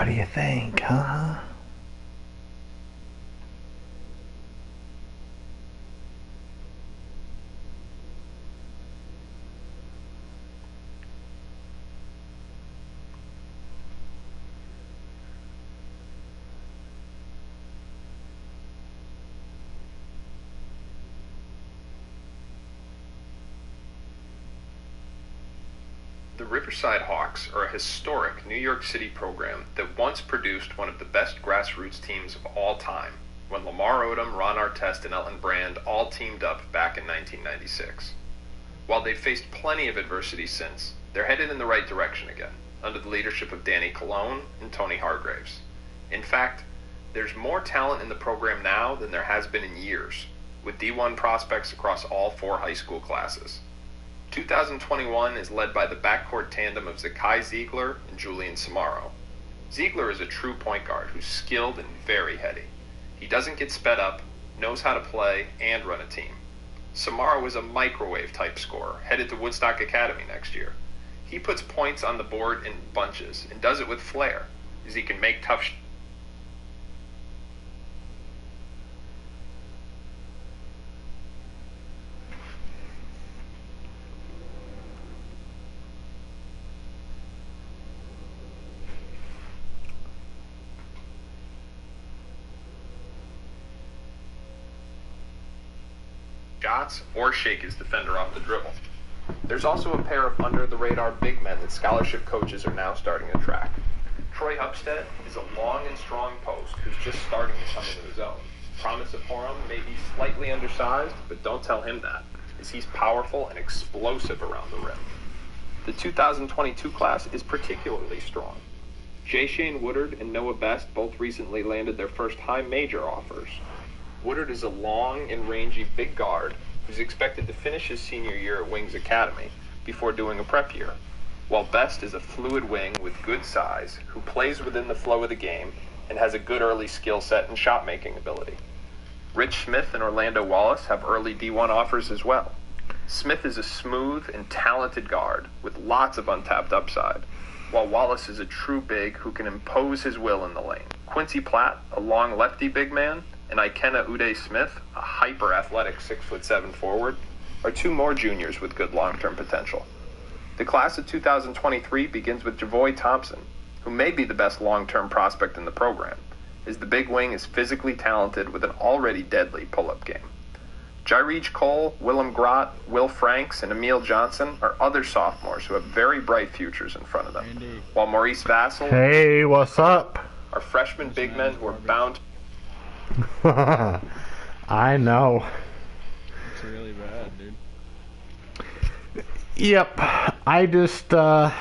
What do you think, huh? The Riverside Hawks are a historic New York City program that once produced one of the best grassroots teams of all time, when Lamar Odom, Ron Artest, and Elton Brand all teamed up back in 1996. While they've faced plenty of adversity since, they're headed in the right direction again, under the leadership of Danny Colon and Tony Hargraves. In fact, there's more talent in the program now than there has been in years, with D1 prospects across all 4 high school classes. 2021 is led by the backcourt tandem of Zakai Ziegler and Julian Samaro. Ziegler is a true point guard who's skilled and very heady. He doesn't get sped up, knows how to play, and run a team. Samaro is a microwave-type scorer, headed to Woodstock Academy next year. He puts points on the board in bunches, and does it with flair, as he can make tough shots or shake his defender off the dribble. There's also a pair of under-the-radar big men that scholarship coaches are now starting to track. Troy Hupstead is a long and strong post who's just starting to come into his own. Promise Aphorum may be slightly undersized, but don't tell him that, as he's powerful and explosive around the rim. The 2022 class is particularly strong. Jay Shane Woodard and Noah Best both recently landed their first high major offers. Woodard is a long and rangy big guard who's expected to finish his senior year at Wings Academy before doing a prep year, while Best is a fluid wing with good size who plays within the flow of the game and has a good early skill set and shot-making ability. Rich Smith and Orlando Wallace have early D1 offers as well. Smith is a smooth and talented guard with lots of untapped upside, while Wallace is a true big who can impose his will in the lane. Quincy Platt, a long lefty big man, and Ikenna Uday-Smith, a hyper-athletic 6'7" forward, are 2 more juniors with good long-term potential. The class of 2023 begins with Javoy Thompson, who may be the best long-term prospect in the program, as the big wing is physically talented with an already deadly pull-up game. Jairij Cole, Willem Grott, Will Franks, and Emil Johnson are other sophomores who have very bright futures in front of them, while Maurice Vassell Hey, what's up? are freshman big men who are bound I know. It's really bad, dude. Yep. I just, I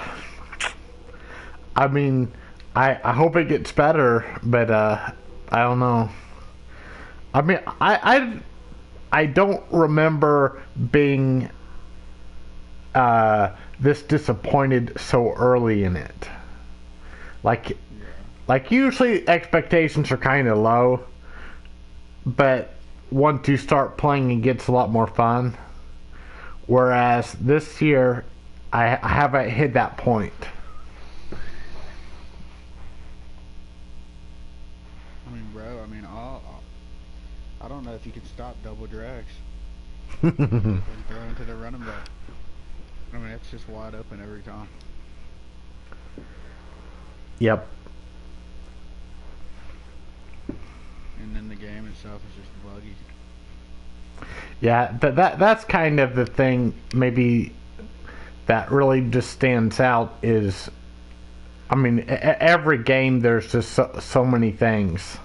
mean, I hope it gets better, but, I don't know. I mean, I don't remember being, this disappointed so early in it. Like usually expectations are kind of low, but once you start playing, it gets a lot more fun. Whereas this year, I haven't hit that point. I mean, bro, I don't know if you can stop double drags. And throw into the running back. I mean, it's just wide open every time. Yep. And then the game itself is just buggy. Yeah, that's kind of the thing maybe that really just stands out is, I mean, every game there's just so many things.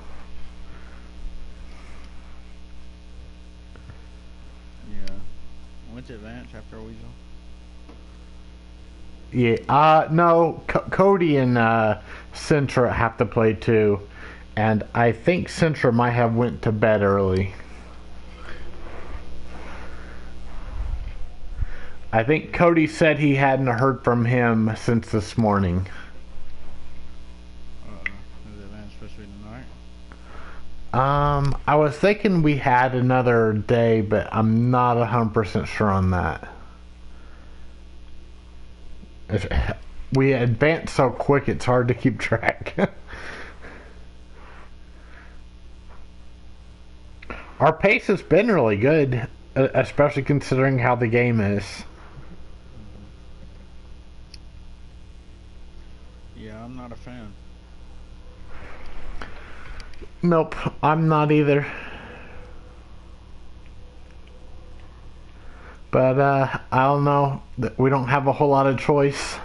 Yeah. What's advance after Weasel? Yeah, no, Cody and Centra have to play too, and I think Centra might have went to bed early. I think Cody said he hadn't heard from him since this morning. Is advance supposed to be tonight? I was thinking we had another day, but I'm not 100% sure on that. We advance so quick, it's hard to keep track. Our pace has been really good, especially considering how the game is. Yeah, I'm not a fan. Nope, I'm not either. But I don't know. We don't have a whole lot of choice.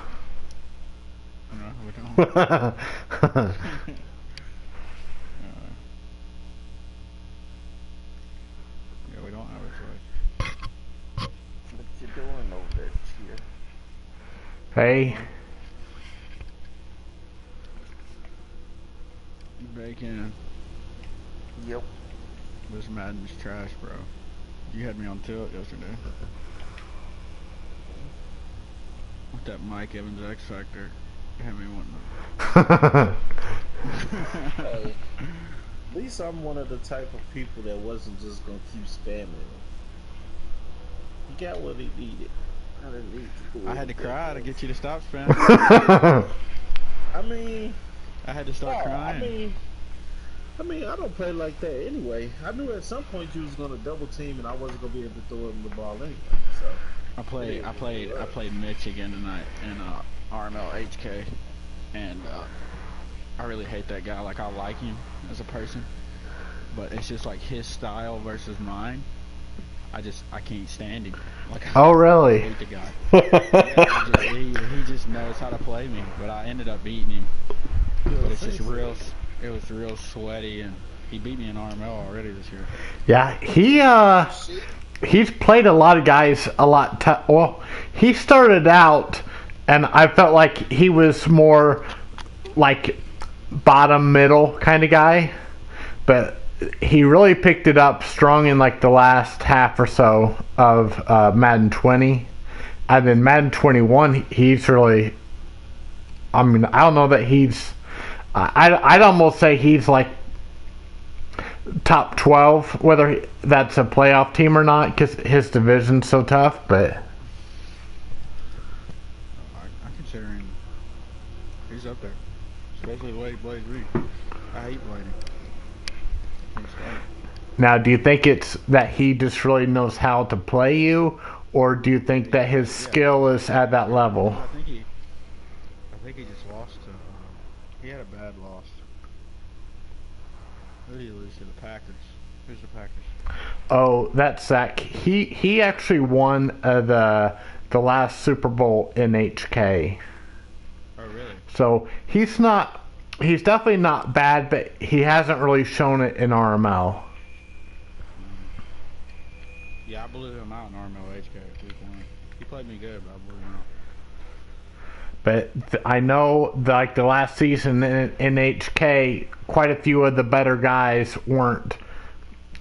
No, we don't. Yeah, we don't have a choice. What you doing over there, cheer? Hey, Bacon. Yep. This Madden's trash, bro. You had me on tilt yesterday. With that Mike Evans X Factor. You had me wanting Hey, at least I'm one of the type of people that wasn't just gonna keep spamming him. He got what he needed. I didn't need to do I had to it. cry to get you to stop spamming. I mean, I had to start no, crying. I mean, I don't play like that anyway. I knew at some point you was gonna double team and I wasn't gonna be able to throw him the ball anyway. So I played Mitch again tonight in rmlhk, and I really hate that guy. Like, I like him as a person, but it's just like his style versus mine. I can't stand him. Like, oh I really? hate the guy. He just knows how to play me, but I ended up beating him. But it's just it was real sweaty, and he beat me in RML already this year. Yeah, he's played a lot of guys a lot. Well, he started out, and I felt like he was more like bottom middle kind of guy, but he really picked it up strong in like the last half or so of Madden 20, and then Madden 21 he's really. I mean, I don't know that he's. I'd almost say he's like top 12, whether that's a playoff team or not, because his division's so tough. But I consider him. He's up there, especially the way he plays me. I hate playing him. Can't stand it. now, do you think it's that he just really knows how to play you, or do you think that his skill is at that level? I think he just lost to. He had a bad loss. Who did he lose to? The Packers. Who's the Packers? Oh, that's Zach. He actually won the last Super Bowl in HK. Oh, really? So he's definitely not bad, but he hasn't really shown it in RML. Yeah, I blew him out in rmlhk week 1. He played me good, but I blew him out. But I know, like the last season in HK, quite a few of the better guys weren't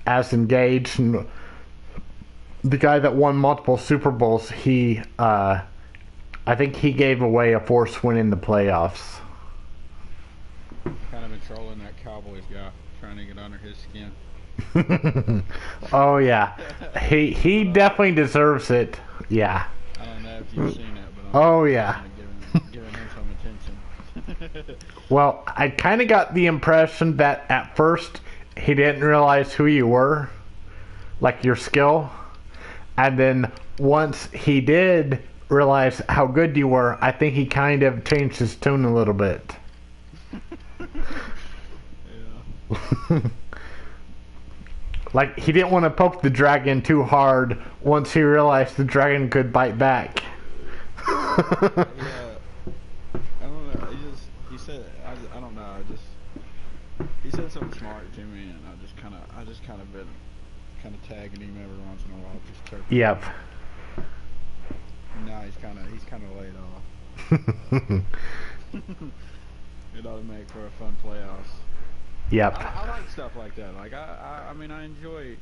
as engaged. And the guy that won multiple Super Bowls, I think he gave away a forced win in the playoffs. Kind of been trolling that Cowboys guy, trying to get under his skin. Oh yeah, he definitely deserves it. Yeah. I don't know if you've seen it, but Oh yeah. giving him some attention. Well, I kind of got the impression that at first he didn't realize who you were, like your skill, and then once he did realize how good you were, I think he kind of changed his tune a little bit. Yeah. Like he didn't want to poke the dragon too hard once he realized the dragon could bite back. Yeah. I don't know. He said, I don't know. He said something smart to me, and I just kind of been tagging him every once in a while, just chirping. Yep. Now he's kind of laid off. It ought to make for a fun playoffs. Yep. I like stuff like that. Like I mean, I enjoy.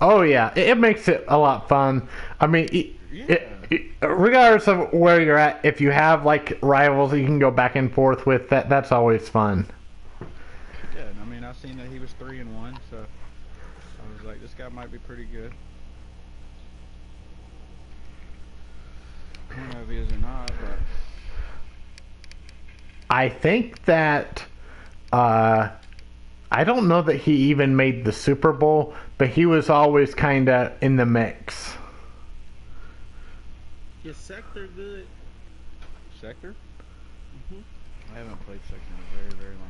Oh yeah, it makes it a lot fun. I mean, regardless of where you're at, if you have like rivals you can go back and forth with, that's always fun. Yeah, I mean, I seen that he was 3-1, so I was like, this guy might be pretty good. I don't know if he is or not, but I think that I don't know that he even made the Super Bowl, but he was always kind of in the mix. Is Sector good? Sector? I haven't played Sector in a very, very long time.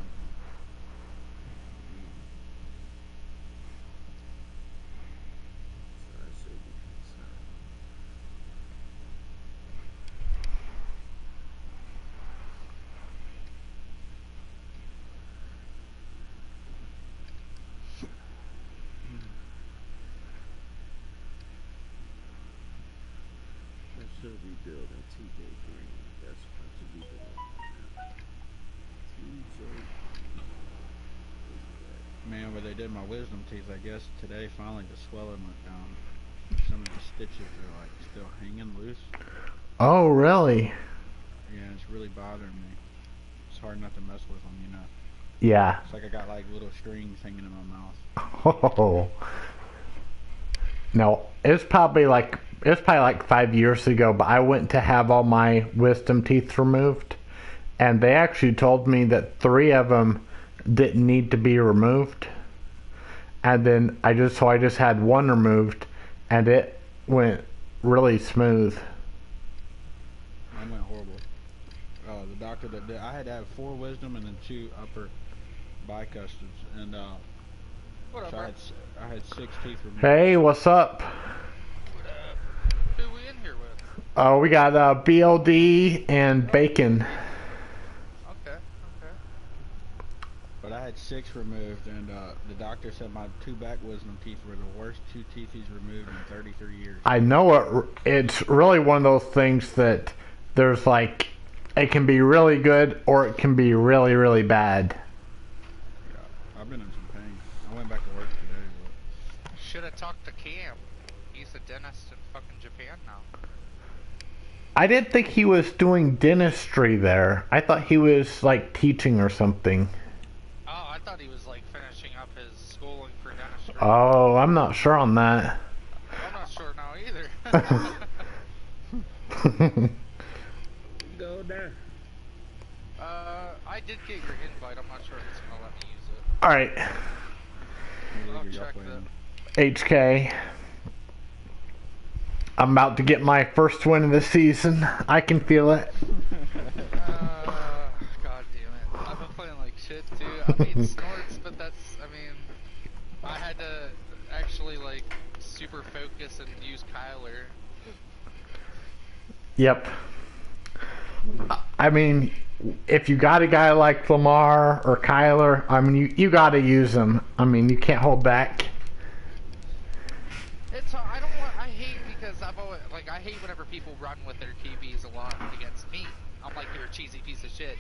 Should be building TJ Green. That's what to be doing. TJ. Man, where they did my wisdom teeth, I guess today finally the swelling went down. Some of the stitches are like still hanging loose. Oh, really? Yeah, it's really bothering me. It's hard not to mess with them, you know. Yeah. It's like I got like little strings hanging in my mouth. Oh. No, it's probably like 5 years ago, but I went to have all my wisdom teeth removed, and they actually told me that 3 of them didn't need to be removed, and then I just had 1 removed, and it went really smooth. Mine went horrible. The doctor that did, I had to have 4 wisdom and then 2 upper bicuspids, and What up, so bro? I had 6 teeth removed. Hey, what's up? What up? Who we in here with? Oh, we got BLD and Bacon. Okay. But I had 6 removed, and the doctor said my 2 back wisdom teeth were the worst 2 teeth he's removed in 33 years. I know it's really one of those things that there's like, it can be really good or it can be really, really bad. Yeah, I've been in some pain. I went back to work today, but Should have talked to Cam. He's a dentist in fucking Japan now. I didn't think he was doing dentistry there. I thought he was like teaching or something. Oh, I thought he was like finishing up his schooling for dentistry. Oh, I'm not sure on that. I'm not sure now either. Go there. I did get your invite. I'm not sure if it's gonna let me use it. Alright, I'll y'all check playing. that. HK. I'm about to get my first win of the season. I can feel it. God damn it. I've been playing like shit too. I mean, snorts, but that's, I mean, I had to actually like super focus and use Kyler. Yep. I mean, if you got a guy like Lamar or Kyler, I mean, you got to use them. I mean, you can't hold back. It's, I don't want, I hate because I've always, like, I hate whenever people run with their QBs a lot against me. I'm like, you're a cheesy piece of shit.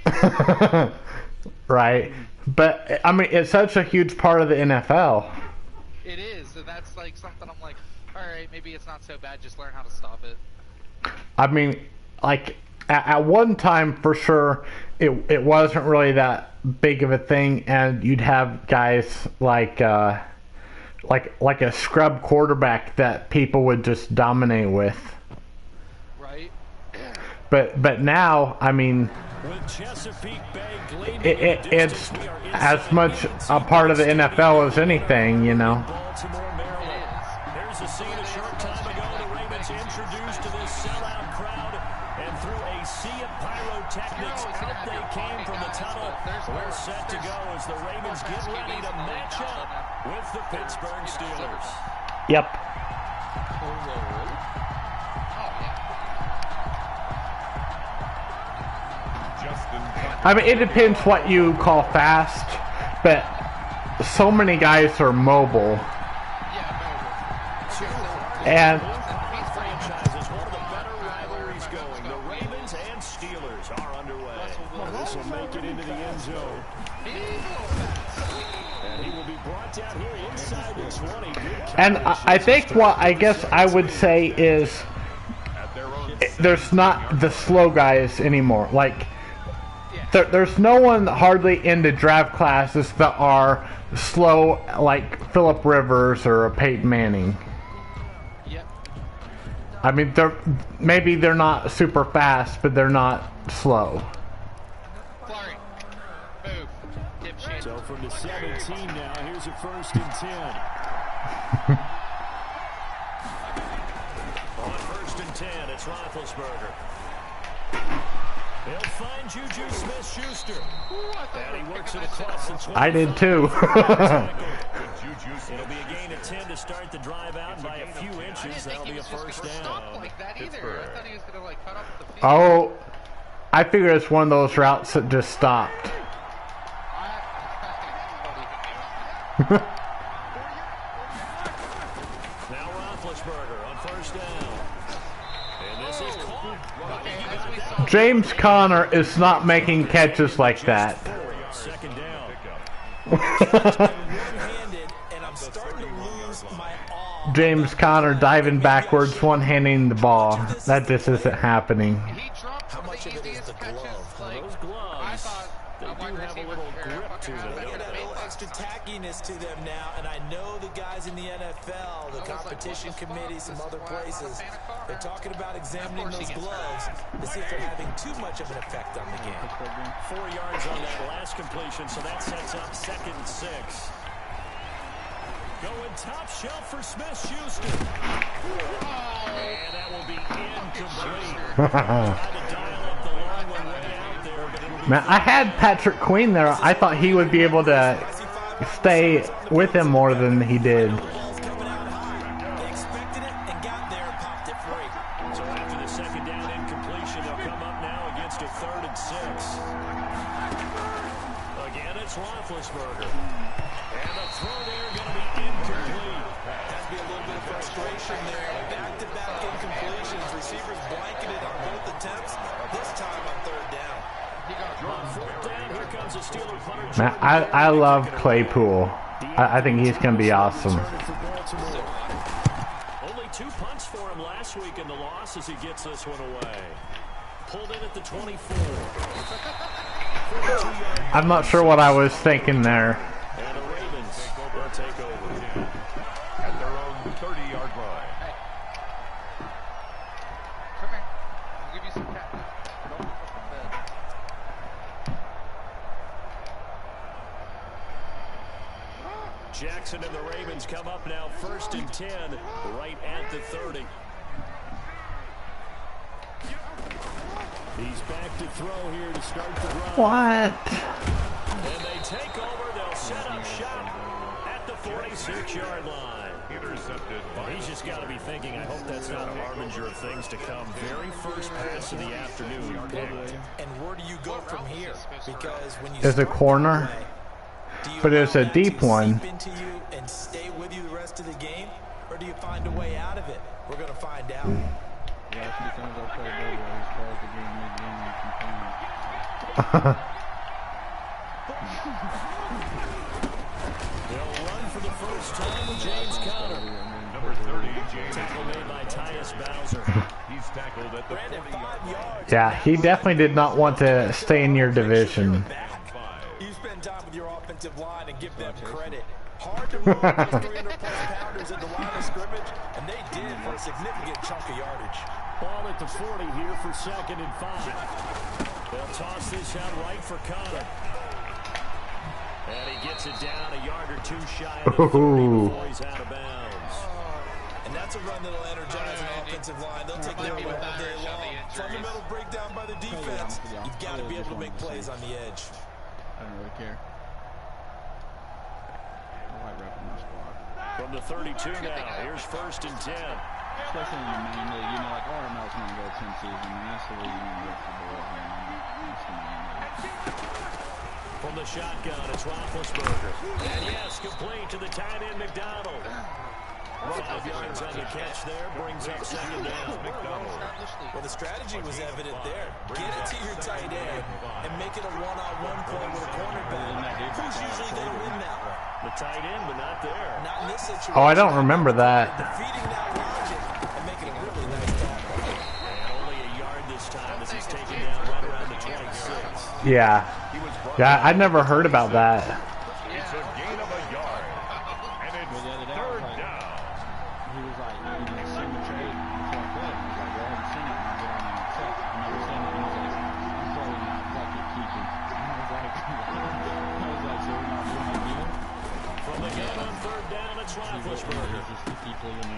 Right. But, I mean, it's such a huge part of the NFL. It is, and that's like something I'm like, alright, maybe it's not so bad, just learn how to stop it. I mean, like, at one time, for sure, it wasn't really that big of a thing, and you'd have guys like a scrub quarterback that people would just dominate with. Right? But now, I mean, it's as much a part of the NFL as anything, you know. There's a scene a short time ago the Ravens introduced to this sellout crowd, and through a sea of pyrotechnics, out they came from the tunnel. We're set to go as the Ravens get ready to match up with the Pittsburgh Steelers. Yep. I mean, it depends what you call fast, but so many guys are mobile. And franchises, one of the better rivalries going. The Ravens and Steelers are underway. This will make it into the end zone. And he will be brought down here inside the 20. And I think what I guess I would say is there's not the slow guys anymore. Like, there's no one hardly in the draft classes that are slow like Phillip Rivers or Peyton Manning. Yep. I mean, maybe they're not super fast, but they're not slow. Flurry. Move. Dipshit. So from the 17 now. Here's a 1st and 10. On 1st and 10, it's Roethlisberger. He'll find Juju Smith-Schuster. And he works it across the 20. I did too. It'll be a gain of 10 to start the drive out by a few inches. That'll be a 1st down. Like that either. I thought he was gonna like cut off the field. Oh, I figure it's one of those routes that just stopped. Now Roethlisberger on 1st down. And this is caught. James Conner is not making catches like that. 2nd down. James Conner diving backwards, one-handing the ball. That just isn't happening. He dropped How much of it is the glove? like, Those gloves, I thought they a wide do have a receiver little pair, grip to them. fucking They got a little half extra tackiness to them now, and I know the guys in the NFL, the competition committee, some other places, they're talking about examining those gloves to see if they're having too much of an effect on the game. 4 yards on that last completion, so that sets up 2nd and 6. Going top shelf for Smith-Schuster. And that will be incomplete. Tried to dial up the long one way out there, but it'll be Man, I had Patrick Queen there. I thought he would be able to stay with him more than he did. The ball's coming out high. They expected it and got there and popped it free. So after the 2nd down incompletion, they'll come up now against a 3rd and 6. Again, it's Roethlisberger. And the throw there going to be incomplete. Has to be a little bit of frustration there. Back-to-back incompletions. Receivers blanketed on both attempts. This time on 3rd down. On 4th down, here comes a Steeler punter. Man, I love Claypool. I think he's going to be awesome. Only 2 punts for him last week in the loss as he gets this one away. Pulled in at the 24. I'm not sure what I was thinking there. And the Ravens will take over. At their own 30-yard line. Come here. I'll give you some cat. Don't look up in bed. Jackson and the Ravens come up now 1st and 10, right at the 30. He's back to throw here to start the drive. What? And they take over. They'll set up shop at the 46-yard line. Intercepted by He's just got to be thinking, I hope that's not a harbinger of things to come. Very first pass of the afternoon picked. And where do you go from here? Because when you There's a start corner, that way, do you but it's allow a that deep to one. seep into you and stay with you the rest of the game, or do you find a way out of it? We're going to find out. Last few times I played Bobo, he started the game mid-game and complained. They'll run for the first time with James Conner. number 30, James. Tackle made by Tyus Bowser. He's tackled at the 40-yard line. Yeah, he definitely did not want to stay in your division. You spend time with your offensive line and give them credit. Hard to run those 300-plus pounders at the line of scrimmage, and they did for a significant chunk of yardage. Ball at the 40 here for 2nd and 5. They'll toss this out right for Conner. And he gets it down a yard or 2 shy of the 30 before he's out of bounds. And that's a run that'll energize an offensive line. They'll take that one all day long. Fundamental breakdown by the defense. You've got to be able to make plays on the edge. I don't really care. I like repping my squad. From the 32 now, here's 1st and 10. Especially in the main league, you know, like RML's going to go 10 seasons, and that's the league you want to go for boys, man. That's the main league. From the shotgun, it's Roethlisberger. And yes, complete to the tight end, McDonald. 5 yards on the catch there, brings up 2nd down. Well, the strategy was evident there. Get it to your tight end and make it a one-on-one play with a cornerback. Who's usually going to win that one? The tight end, but not there. Not in this situation. Oh, I don't remember that. Defeating that logic and making a really nice tackle. And only a yard this time as he's taken down right around the 26. Yeah. Yeah, I'd never heard about that. It's a gain of a yard. And it's Well, the other day, I 3rd was like, down. he was like, you know, send the trade. So I put it. He was like, well, I haven't seen it. And I get on and accept. I've never seen it. He was like, I'm probably not lucky keeping. I was like, From the gun on third down, it's Roethlisberger.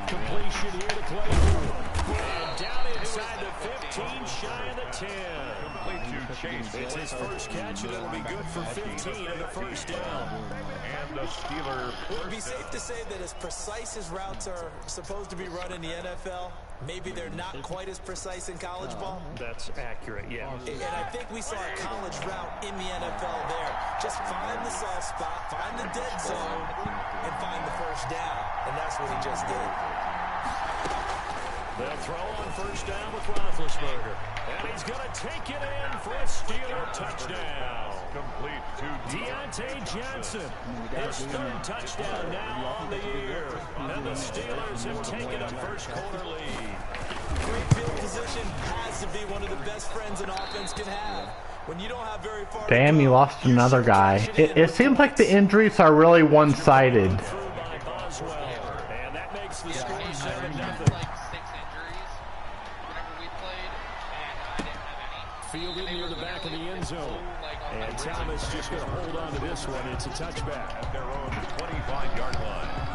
Completion here to Claypool. And down inside the 15, shy of the 10. Complete to Chase. It's his first catch, and it'll be good for 15 and a first down. And the Steeler. It would be safe to say that as precise as routes are supposed to be run in the NFL, maybe they're not quite as precise in college ball. That's accurate, yeah. And I think we saw a college route in the NFL there. Just find the soft spot, find the dead zone, and find the first down. And that's what he just did. They'll throw on first down with Roethlisberger. And he's going to take it in for a Steeler touchdown. Complete to Deontay Johnson. His third touchdown now on the year. And the Steelers have taken a first quarter lead. Great field position has to be one of the best friends an offense can have. When you don't have very far Damn, you lost another guy. It seems like the injuries are really one-sided. And that makes the score 7-0. Like 6 injuries whenever we played, and I didn't have any. Fielded near the back of the end zone. And Thomas just going to hold on to this one. It's a touchback. at their own 25-yard line.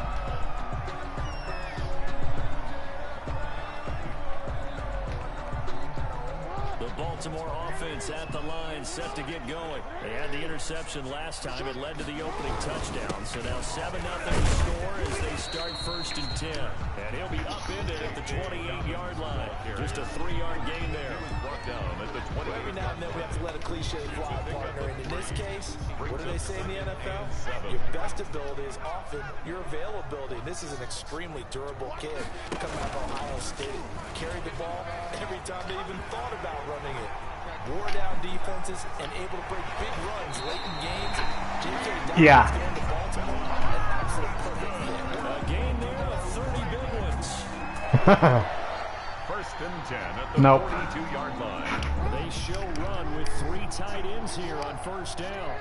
Baltimore offense at the line, set to get going. They had the interception last time. It led to the opening touchdown. So now 7-0 score as they start 1st and 10. And he'll be upended at the 28-yard line. Just a 3-yard gain there. Brought down at the 20. Every now and then we have to let a cliche fly, partner. And in this case, what do they say in the NFL? Your best ability is often your availability. This is an extremely durable kid coming out of Ohio State. Carried the ball every time they even thought about running it. Wore down defenses and able to break big runs late in games. J.K. Dobbins going to Baltimore, an absolute perfect fit. A gain there of 30 big ones. 1st and 10 at the 42-yard line. They show run with 3 tight ends here on 1st down.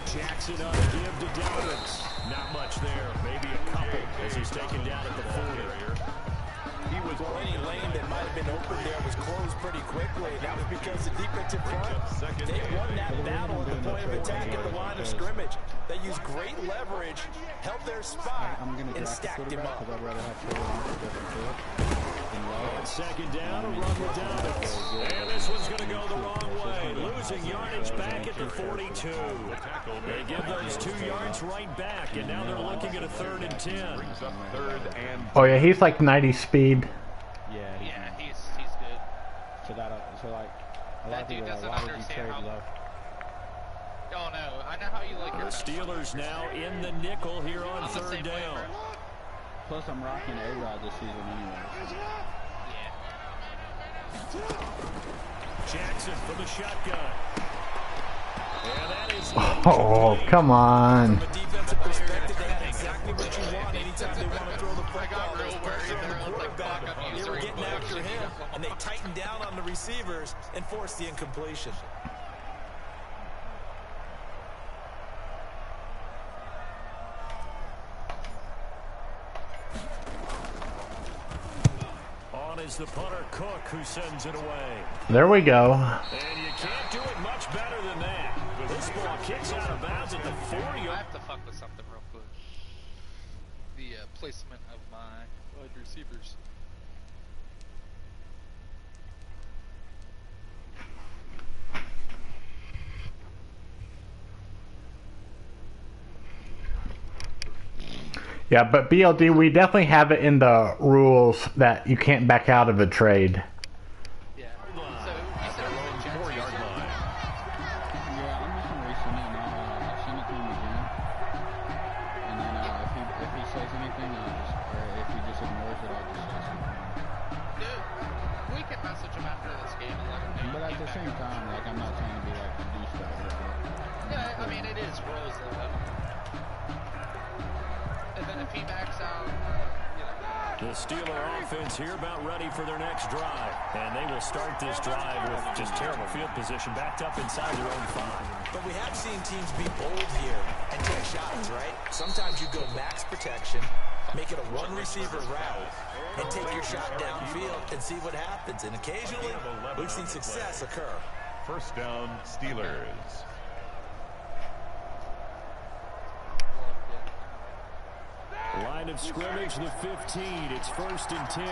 Jackson on a give to Dobbins. Not much there, maybe a couple as he's taken down at the 40. He was any lane that might have been open there was closed pretty quickly. That was because the defensive front, they won that battle at the point of attack at the line of scrimmage. They used great leverage, held their spot, and stacked him up. On 2nd down, a run with Dobbins. And this one's going to go the wrong way. Losing yardage back at the 42. They give those 2 yards right back, and now they're looking at a 3rd and 10. Brings up 3rd and 10. Oh yeah, he's like 90 speed. Yeah, he's good. So like a lot That of dude people are doesn't like, why would you understand trade how. low? Oh no, I know how you like The your Steelers now in the nickel here on I'm the 3rd same way, down. bro. Plus, I'm rocking A-Rod this season anyway. Jackson from the shotgun. And that is Oh, come on. From a defensive perspective, they had exactly what you want anytime they want to throw the football. I got real There's worried pressure on there. I the was like, quarterback. fuck, I'm They using were getting real after shit. him, and they tightened down on the receivers and forced the incompletion. on is the punter Cook, who sends it away. There we go. And you can't do it much better than that. This ball kicks out of bounds at the 40. I have to fuck with something real quick. The placement of my wide receivers. Yeah, but BLD, we definitely have it in the rules that you can't back out of a trade. Yeah. So you said it was a Jets. 4-yard line. Yeah, I'm just gonna resend it now. I'll send it to him again. And then if he says anything, or if he just ignores it, I'll just say something. Dude, we can message him after this game and let him know. But at the same time, like, I'm not trying to be like a douchebag. Yeah, I mean, it is rules though. And then if he backs out, you know. The Steeler offense here about ready for their next drive. And they will start this drive with just terrible field position, backed up inside their own 5. But we have seen teams be bold here and take shots, right? Sometimes you go max protection, make it a one-receiver route, and take your shot downfield and see what happens. And occasionally, we've seen success occur. First down, Steelers. Line of scrimmage, the 15. It's 1st and 10.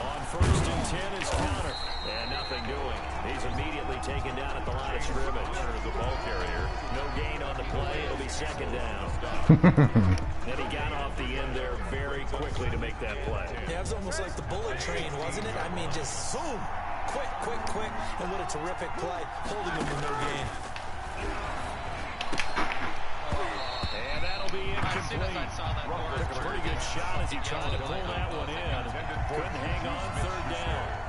On 1st and 10 is counter. And nothing doing. He's immediately taken down at the line of scrimmage. The ball carrier. No gain on the play. It'll be 2nd down. And he got off the end there very quickly to make that play. Yeah, it was almost like the bullet train, wasn't it? I mean, just zoom. Quick, quick, quick. And what a terrific play. Holding him with no gain. And that'll be incomplete. Pretty good shot as he tried to pull that one in. Couldn't hang on 3rd down.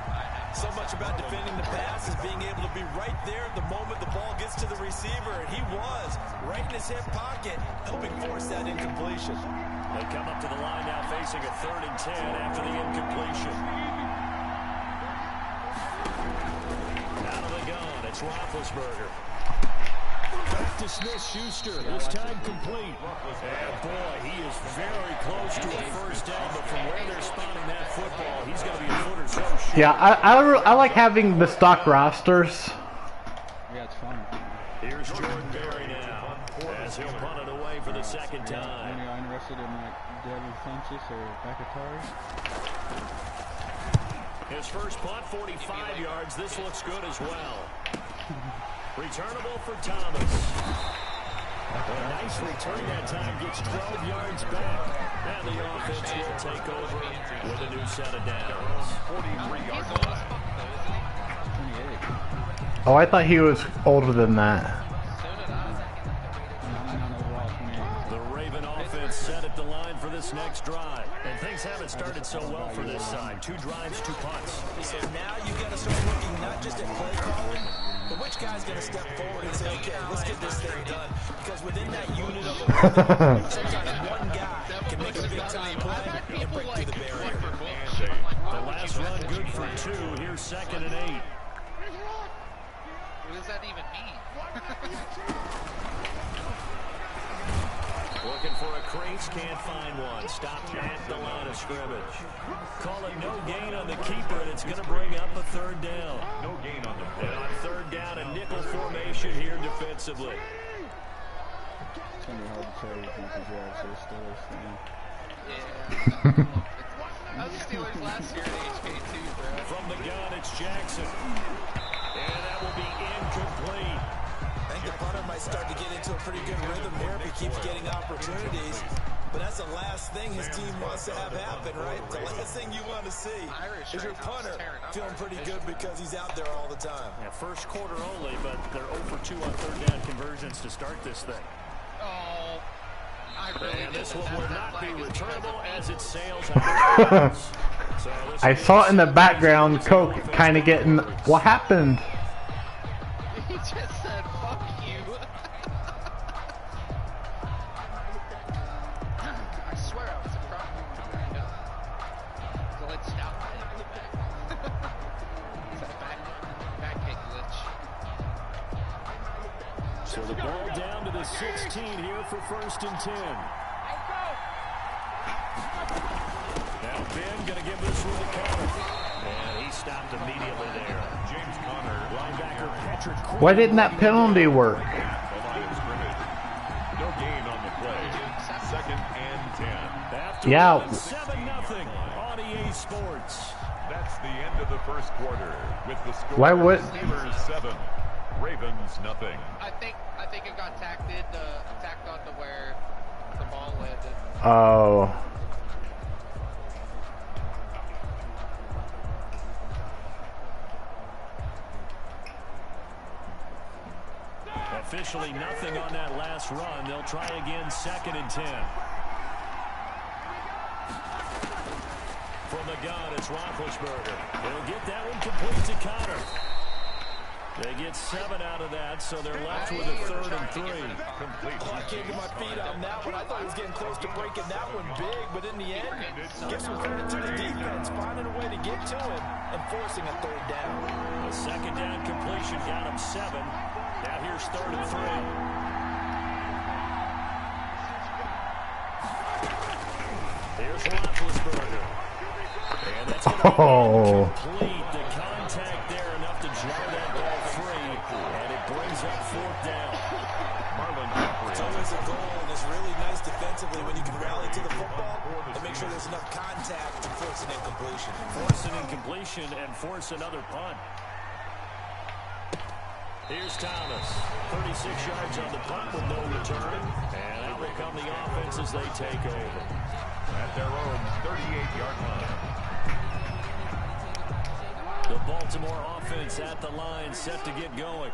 So much about defending the pass is being able to be right there at the moment the ball gets to the receiver, and he was right in his hip pocket, helping force that incompletion. They come up to the line now facing a 3rd and 10 after the incompletion. Out of the gun, it's Roethlisberger. Back to Smith-Schuster, this time complete. And boy, he is very close to a 1st down, but from where they're spotting that football, he's going to be a foot or so short. Yeah, I like having the stock rosters. Yeah, it's fun. Here's Jordan Berry now, as he'll punt it away for the 2nd When time. you're interested in like Devin Funchess or Bakatari. His first punt, 45 yards. This looks good as well. Returnable for Thomas. A nice return that time, gets 12 yards back. And the offense will take over with a new set of downs. 43-yard line. 28. Oh, I thought he was older than that. The Raven offense set at the line for this next drive. And things haven't started so well for this side. 2 drives, 2 punts. So now you've got to start looking not just at play calling, but which guy's going to step forward and say, okay, let's get this thing done. Because within that unit of a sometimes one guy can make a big-time play and break through the barrier. The last run good for 2. Here's 2nd and 8. What does that even mean? Looking for a crease, can't find one. Stopped at the line of scrimmage. Calling no gain on the keeper, and it's going to bring up a 3rd down. No gain on the play. And on 3rd down, a nickel formation here defensively. It's going to be hard to tell if you can drive to the Steelers fan. Yeah. I was the Steelers last year at HK too, bro. From the gun, it's Jackson. And that will be incomplete. I think the punter might start to get into a pretty good rhythm here if he keeps getting opportunities. But that's the last thing his team wants to have happen, right? The last thing you want to see is your punter feeling pretty good because he's out there all the time. Yeah, first quarter only, but they're 0 for 2 on 3rd down conversions to start this thing. Oh, I really And this didn't one have will that not be flag is because returnable of as it sails out of bounds. So this I will saw be it in the background, Coke kind of getting, what happened? He just said, fuck you. I swear I was surprised. Glitched out in the back. It's a back kick glitch. So the ball down to the 16 here for 1st and 10. Now Ben going to give this one to Conner. And he stopped immediately there. James Conner. Linebacker Patrick Quinn. Why didn't that penalty work? The line of scrimmage. No gain on the play. 2nd and 10. After Yeah. 7-0 on EA Sports. That's the end of the first quarter with the score. Why would- Steelers 7, Ravens nothing. I think it got tacked onto where the ball landed. Oh. Officially nothing on that last run. They'll try again 2nd and 10. From the gun, it's Roethlisberger. They'll get that one complete to Conner. They get 7 out of that, so they're left with a 3rd and 3. Complete. I came to my feet on that one. I thought he was getting close to breaking that one big, but in the end, give some credit to the defense, finding a way to get to him and forcing a 3rd down. A 2nd down completion got him 7. Now here's 3rd and 3. Here's Roethlisberger. And that's going to be incomplete. The contact brings up 4th down. It's always a goal, and it's really nice defensively when you can rally to the football and make sure there's enough contact to force an incompletion. Force an incompletion and force another punt. Here's Thomas. 36 yards on the punt with no return. And out will come the offense as they take over. At their own 38-yard line. The Baltimore offense at the line, set to get going.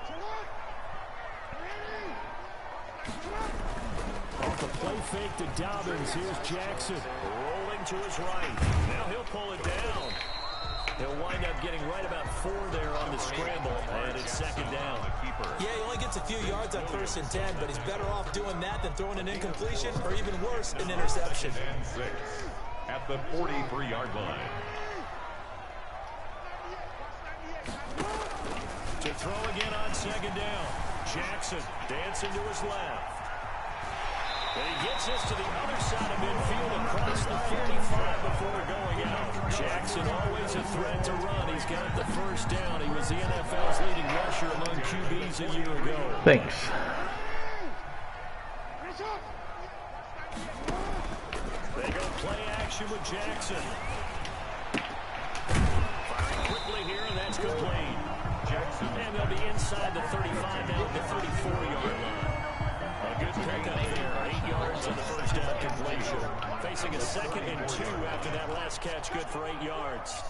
Off the play fake to Dobbins. Here's Jackson rolling to his right. Now he'll pull it down. He'll wind up getting right about 4 there on the scramble, and it's 2nd down. Yeah, he only gets a few yards on 1st and 10, but he's better off doing that than throwing an incompletion, or even worse, an interception. 2nd and 6 at the 43-yard line. To throw again on 2nd down. Jackson dancing to his left. And he gets us to the other side of midfield across the 45 before going out. Jackson always a threat to run. He's got the 1st down. He was the NFL's leading rusher among QBs a year ago. Thanks. They go play action with Jackson. Firing quickly here, and that's complete. Jackson. And they'll be inside the 35 now at the 34-yard line. A good pickup there. 8 yards on the 1st down completion. Facing a 2nd and 2 after that last catch. Good for 8 yards.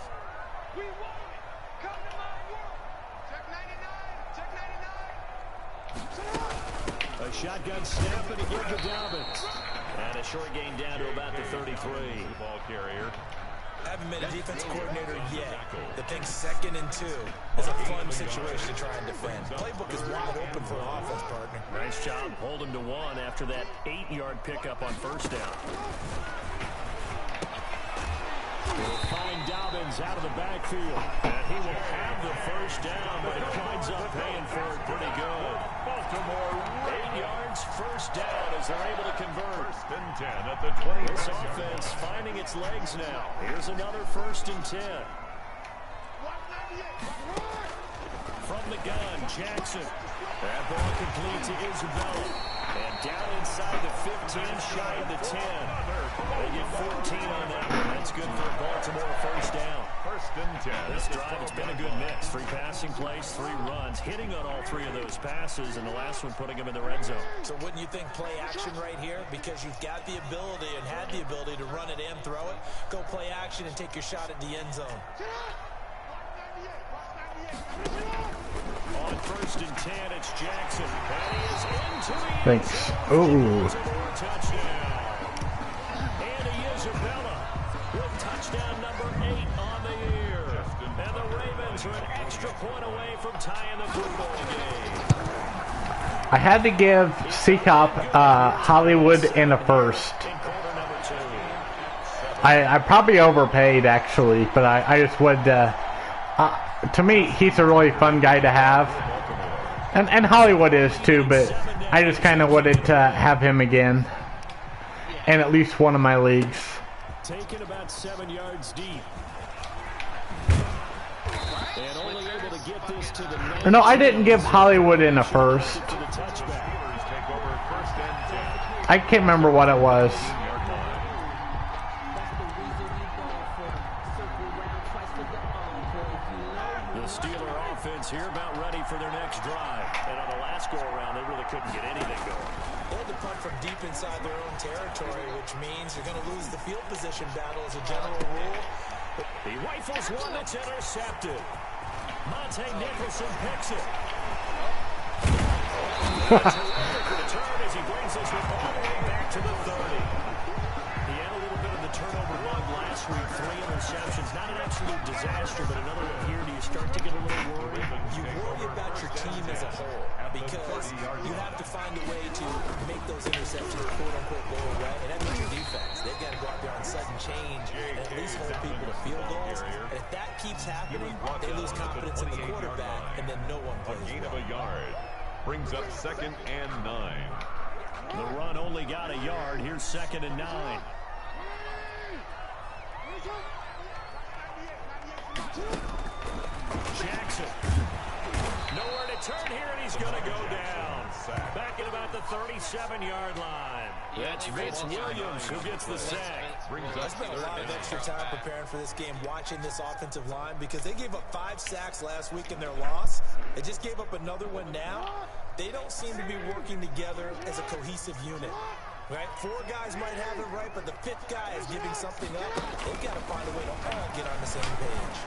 A shotgun snap and a give to Dobbins. And a short gain down to about the 33. The ball carrier. Haven't been a defense coordinator yet. The thing 2nd and 2 is a fun situation to try and defend. Playbook is wide open for an offense, partner. Nice job. Hold him to 1 after that 8-yard pickup on 1st down. We'll find Dobbins out of the backfield. And he will have the 1st down, but he winds up paying for it pretty good. Baltimore 8 yards, 1st down as they're able to convert. 1st and 10 at the 20. This offense finding its legs now. Here's another 1st and 10. From the gun, Jackson. That ball complete to Isabella. And down inside the 15, shy of the 10. They get 14 on that one. That's good for a Baltimore 1st down. 1st and 10. This drive, it's been a good mix. 3 passing plays, 3 runs, hitting on all 3 of those passes, and the last one putting them in the red zone. So wouldn't you think play action right here? Because you've got the ability and had the ability to run it and throw it. Go play action and take your shot at the end zone. On 1st and 10, it's Jackson. And he is into the Thanks. Ooh. touchdown. And Isabella with touchdown number 8 on the year. And the Ravens are an extra point away from tying the football game. I had to give Seacop Hollywood in a 1st. In quarter number 2. I probably overpaid, actually, but I just would... to me, he's a really fun guy to have. And Hollywood is, too, but I just kind of wanted to have him again. In at least one of my leagues. Taken about 7 yards deep. And only able to get this to the No, I didn't give Hollywood in a 1st. I can't remember what it was. The Steeler offense here about ready for their next drive. And on the last go-around, they really couldn't get anything going. They had to punt from deep inside their own territory, which means you're going to lose the field position battle as a general rule. He rifles one that's intercepted. Monte Nicholson picks it. Return as he brings this one all the way back to the 30. He had a little bit of the turnover bug last week. 3 interceptions. Not an absolute disaster, but another one here. Do you start to get a little worried? You worry about your team as a whole because you have to find a way to make those interceptions quote-unquote go away, and that means your defense. They've got to go out there on sudden change and at least hold people to field goals. And if that keeps happening, they lose confidence in the quarterback, and then no one plays Gain of well. a yard. Brings up 2nd and 9. The run only got a yard. Here's 2nd and 9. Jackson. Nowhere to turn here, and he's going to go down. Back at about the 37-yard line. That's Vince Williams who gets the sack. I spent a lot of extra time preparing for this game, watching this offensive line, because they gave up 5 sacks last week in their loss. They just gave up another one now. They don't seem to be working together as a cohesive unit. Right? 4 guys might have it right, but the 5th guy is giving something up. They've got to find a way to all get on the same page.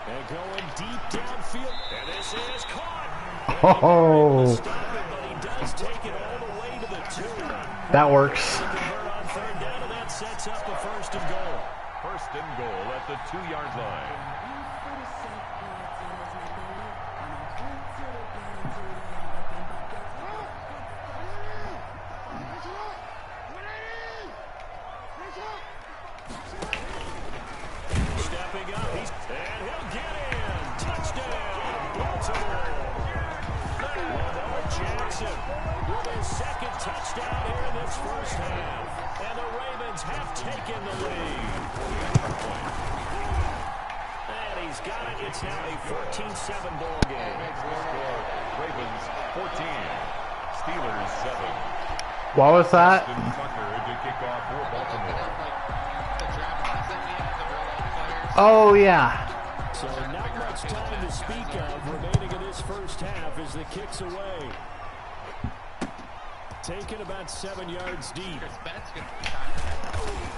And going deep downfield, and this is caught. Oh, But he does take it all the way to the 2. that works. Convert on 3rd down, and that sets up the 1st and goal. 1st and goal at the 2-yard line. Stepping up, and he'll get in. Touchdown, Baltimore. Lamar Jackson with his 2nd touchdown here in this 1st half. And the Ravens have taken the lead. And he's got it. It's now a 14-7 ball game. Ravens 14, Steelers 7. What was that? Austin Tucker to kick off for Baltimore. Oh, yeah. So not much time to speak of remaining in this 1st half as the kick's away. Taken about 7 yards deep.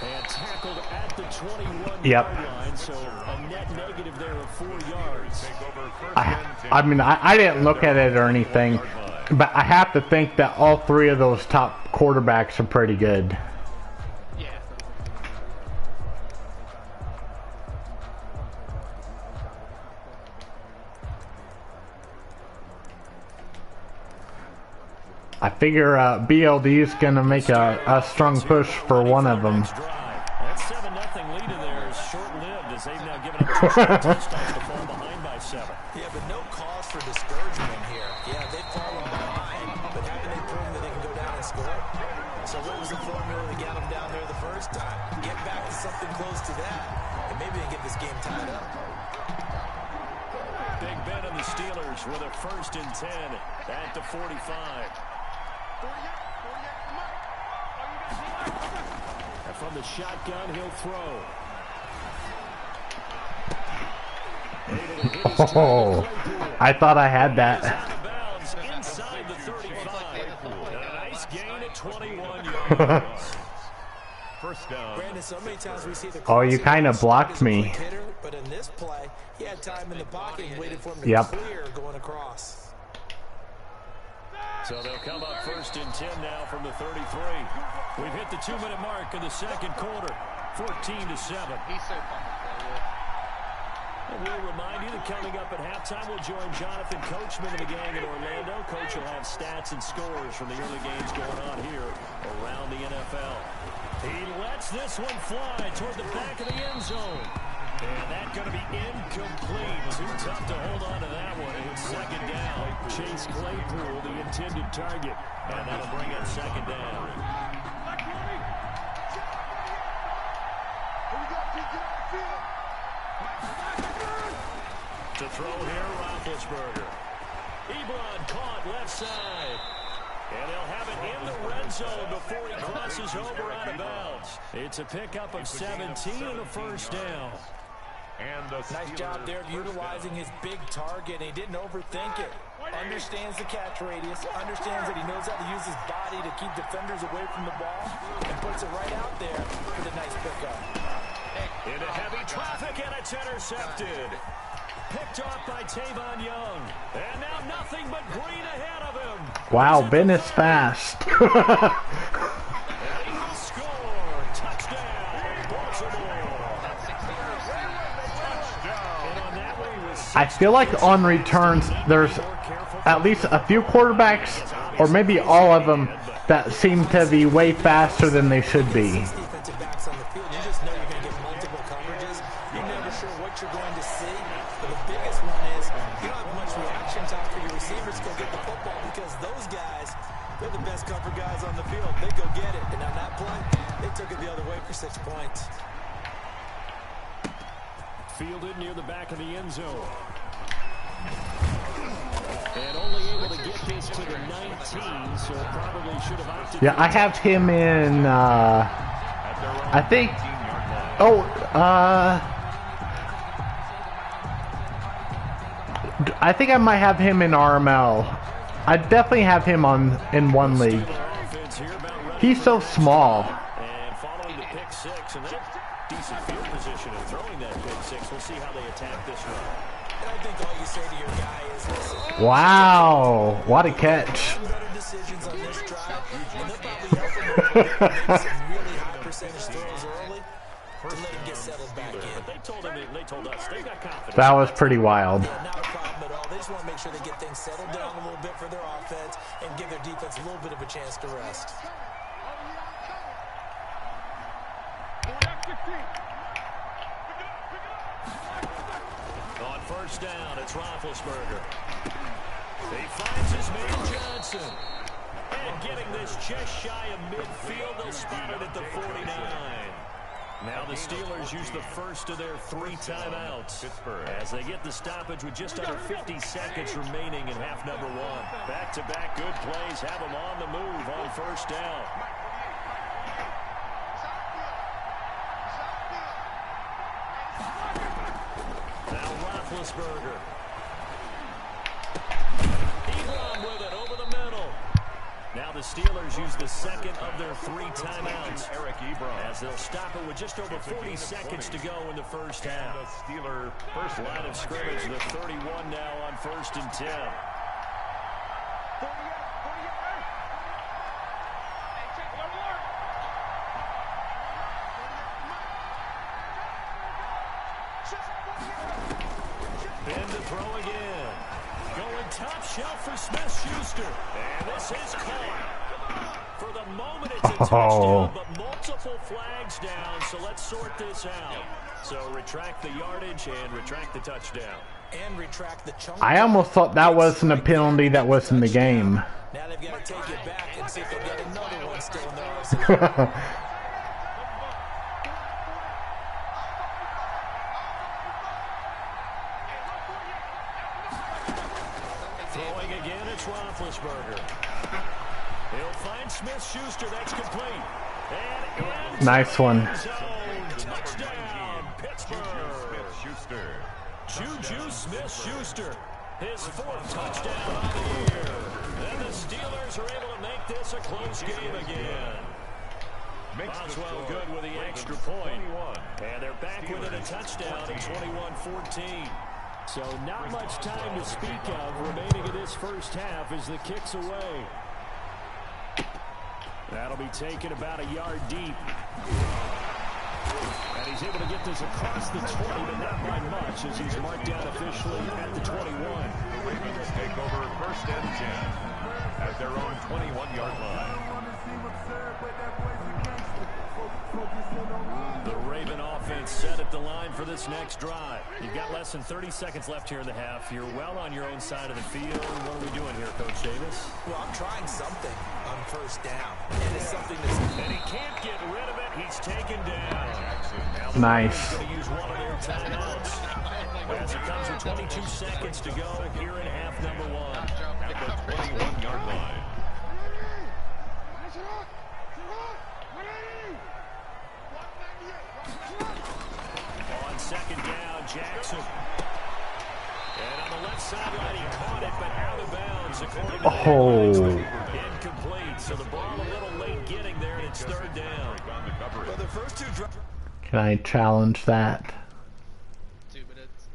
And tackled at the 21-yard line, so a net negative there of 4 yards. I mean, I didn't look at it or anything, but I have to think that all 3 of those top quarterbacks are pretty good. I figure BLD is going to make a strong push for one of them. That 7-0 lead in there is short-lived as they've now given up 2 touchdowns to fall behind by 7. Yeah, but no cause for discouragement here. Yeah, they've fallen behind, but haven't they proven that they can go down and score? So what was the formula that got them down there the first time? Get back to something close to that, and maybe they get this game tied up. Big Ben and the Steelers with a 1st and 10 at the 45. And from the shotgun, he'll throw. Oh, I thought I had that. Inside the 35. A nice gain at 21 yards. 1st down. Brandon, so many times we see the Oh, you kind of blocked me. hitter, but in this play, he had time in the pocket and waited for him to clear going across. So they'll come up 1st and 10 now from the 33. We've hit the 2-minute mark in the 2nd quarter. 14-7. He's so fun to play with. And we'll remind you that coming up at halftime, we'll join Jonathan Coachman and the gang in Orlando. Coach will have stats and scores from the early games going on here around the NFL. He lets this one fly toward the back of the end zone. And that's going to be incomplete. Too tough to hold on to that one. It's 2nd down. Chase Claypool, the intended target. And that'll bring up 2nd down. To throw here, Roethlisberger. Ebron caught left side. And they'll have it in the red zone before he crosses over out of bounds. It's a pickup of 17 and a 1st down. And nice job there of utilizing his big target. He didn't overthink it. Understands the catch radius. Understands that he knows how to use his body to keep defenders away from the ball. And puts it right out there for the nice pickup. Into heavy traffic, and it's intercepted. Picked off by Tavon Young. And now nothing but green ahead of him. Wow, Ben is fast. Score. Touchdown. Baltimore. I feel like on returns, there's at least a few quarterbacks, or maybe all of them, that seem to be way faster than they should be. Defensive backs on the field, you just know you're going to get multiple coverages. You're never sure what you're going to see. But the biggest one is you don't have much reaction time for your receivers to go get the football because those guys, they're the best cover guys on the field. They go get it. And on that play, they took it the other way for 6 points. Fielded near the back of the end zone. And only able to get this to the 19, so probably should have opted. Yeah, I have him in, I think, I think I might have him in RML. I definitely have him in one league. He's so small. And following the pick six, and then decent field position of throwing that pick six. We'll see how they attack this run. And I think all you say to your guy is, listen, Wow, what a catch. better decisions on this drive, and they'll probably help him make some really high percentage throws early to let him get settled back in. But they told us they've got confidence. That was pretty wild. Yeah, not a problem at all. They just want to make sure they get things settled down a little bit for their offense and give their defense a little bit of a chance to rest. On first down, it's Roethlisberger. He finds his man Johnson. And getting this just shy of midfield, they'll spot it at the 49. Now the Steelers use the first of their 3 timeouts as they get the stoppage with just under 50 seconds remaining in half number 1. Back-to-back good plays have them on the move on first down. Now Roethlisberger. Ebron with it over the middle. Now the Steelers use the second of their 3 timeouts as they'll stop it with just over 40 seconds to go in the first half. Steeler first Line of scrimmage, the 31 now on 1st and 10. Ben to throw again. Going top shelf for Smith-Schuster. And this is caught. For the moment, it's a touchdown, but multiple flags down, so let's sort this out. So retract the yardage and retract the touchdown. And retract the chunk. I almost thought that wasn't a penalty that was in the game. Now they've got to take it back and see if they'll get another one still in their arsenal. Throwing again, it's Roethlisberger. He'll find Smith-Schuster. That's complete. And Nice one. Touchdown, Pittsburgh. Juju Smith-Schuster. His 4th touchdown of the year. And the Steelers are able to make this a close game again. Boswell good with the extra point. And they're back within a touchdown at 21-14. So not much time to speak of remaining in this first half as the kick's away. That'll be taken about a yard deep. And he's able to get this across the 20, but not by much as he's marked down officially at the 21. The Ravens take over 1st and 10 at their own 21-yard line. The Raven offense set at the line for this next drive. You've got less than 30 seconds left here in the half. You're well on your own side of the field. What are we doing here, Coach Davis? Well, I'm trying something on first down. And it's something that's... And he can't get rid of it. He's taken down. Nice. Going to use one of their timeouts. As it comes with 22 seconds to go here in half number 1. At the 21-yard line. On second down, Jackson. And on the left sideline, he caught it, but out of bounds, according to incomplete. So the ball a little late getting there, and it's 3rd down. Well, the first 2 drives... Can I challenge that? 2 minutes.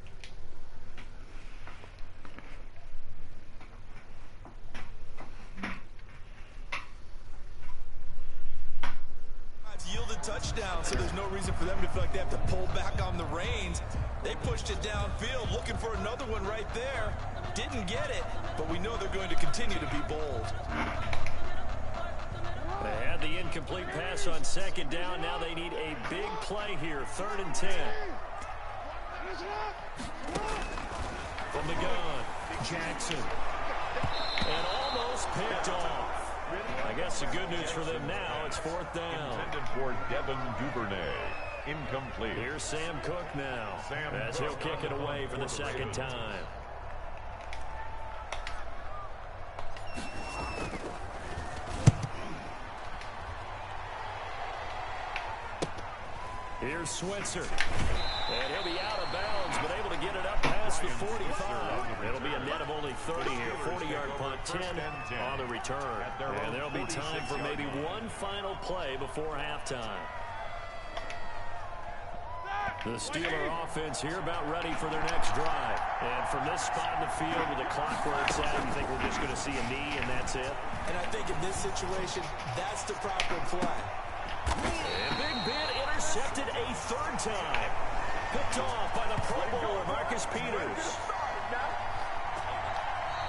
yielded touchdowns, so there's no reason for them to feel like they have to pull back on the reins. They pushed it downfield, looking for another one right there. Didn't get it, but we know they're going to continue to be bold. They had the incomplete pass on second down. Now they need a big play here, 3rd and 10. From the gun, Jackson. And almost picked off. I guess the good news for them now, it's 4th down. Intended for Devin Duvernay. Incomplete. Here's Sam Cook now, as he'll kick it away for the second time. Here's Switzer. And he'll be out of bounds, but able to get it up past the 45. It'll be a net of only 30 here. 40-yard punt, 10 on the return. And there'll be time for maybe one final play before halftime. The Steeler offense here about ready for their next drive. And from this spot in the field with the clock where it's at, you think we're just going to see a knee and that's it? And I think in this situation, that's the proper play. And Big Ben intercepted a third time. Picked off by the Pro Bowler, Marcus Peters.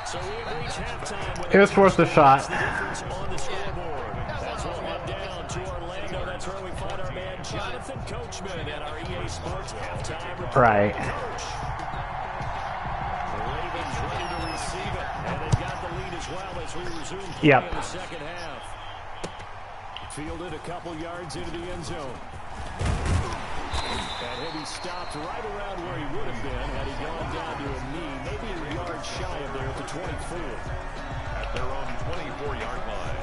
So we have reached halftime with it was worth a shot. the difference on the scoreboard. That's what went down to Orlando. That's where we find our man Jonathan Coachman at our EA Sports halftime report. Right. Coach. The Ravens ready to receive it, and they've got the lead as well as we resume play in the second half. Fielded a couple yards into the end zone. And he'll be stopped right around where he would have been had he gone down to a knee, maybe a yard shy of there at the 24. At their own 24-yard line.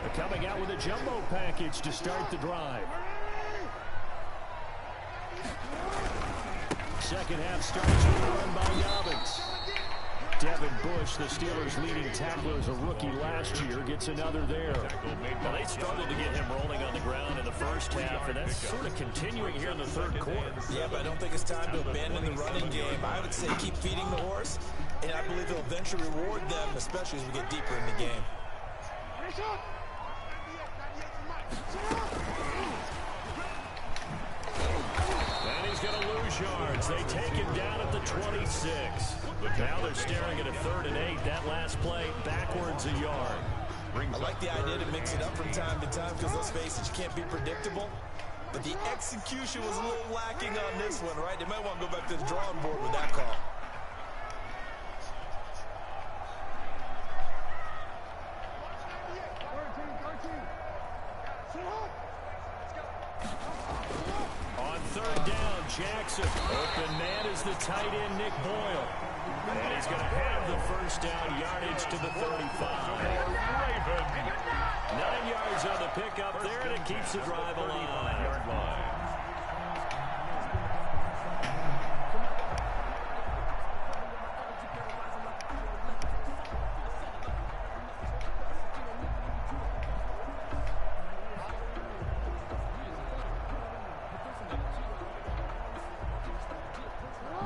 They're coming out with a jumbo package to start the drive. Second half starts with a run by Dobbins. Devin Bush, the Steelers' leading tackler as a rookie last year, gets another there. Well, they struggled to get him rolling on the ground in the first half, and that's sort of continuing here in the third quarter. Yeah, but I don't think it's time to abandon the running game. I would say keep feeding the horse, and I believe it'll eventually reward them, especially as we get deeper in the game. And he's going to lose yards. They take him down at the 26. Now they're staring at a 3rd and 8. That last play, backwards a yard. I like the idea to mix it up from time to time because, let's face it, you can't be predictable. But the execution was a little lacking on this one, right? They might want to go back to the drawing board with that call. On 3rd down, Jackson. Open man is the tight end, Nick Boyle. And he's going to have the first down, yardage to the 35. 9 yards on the pickup there, and it keeps the drive alive.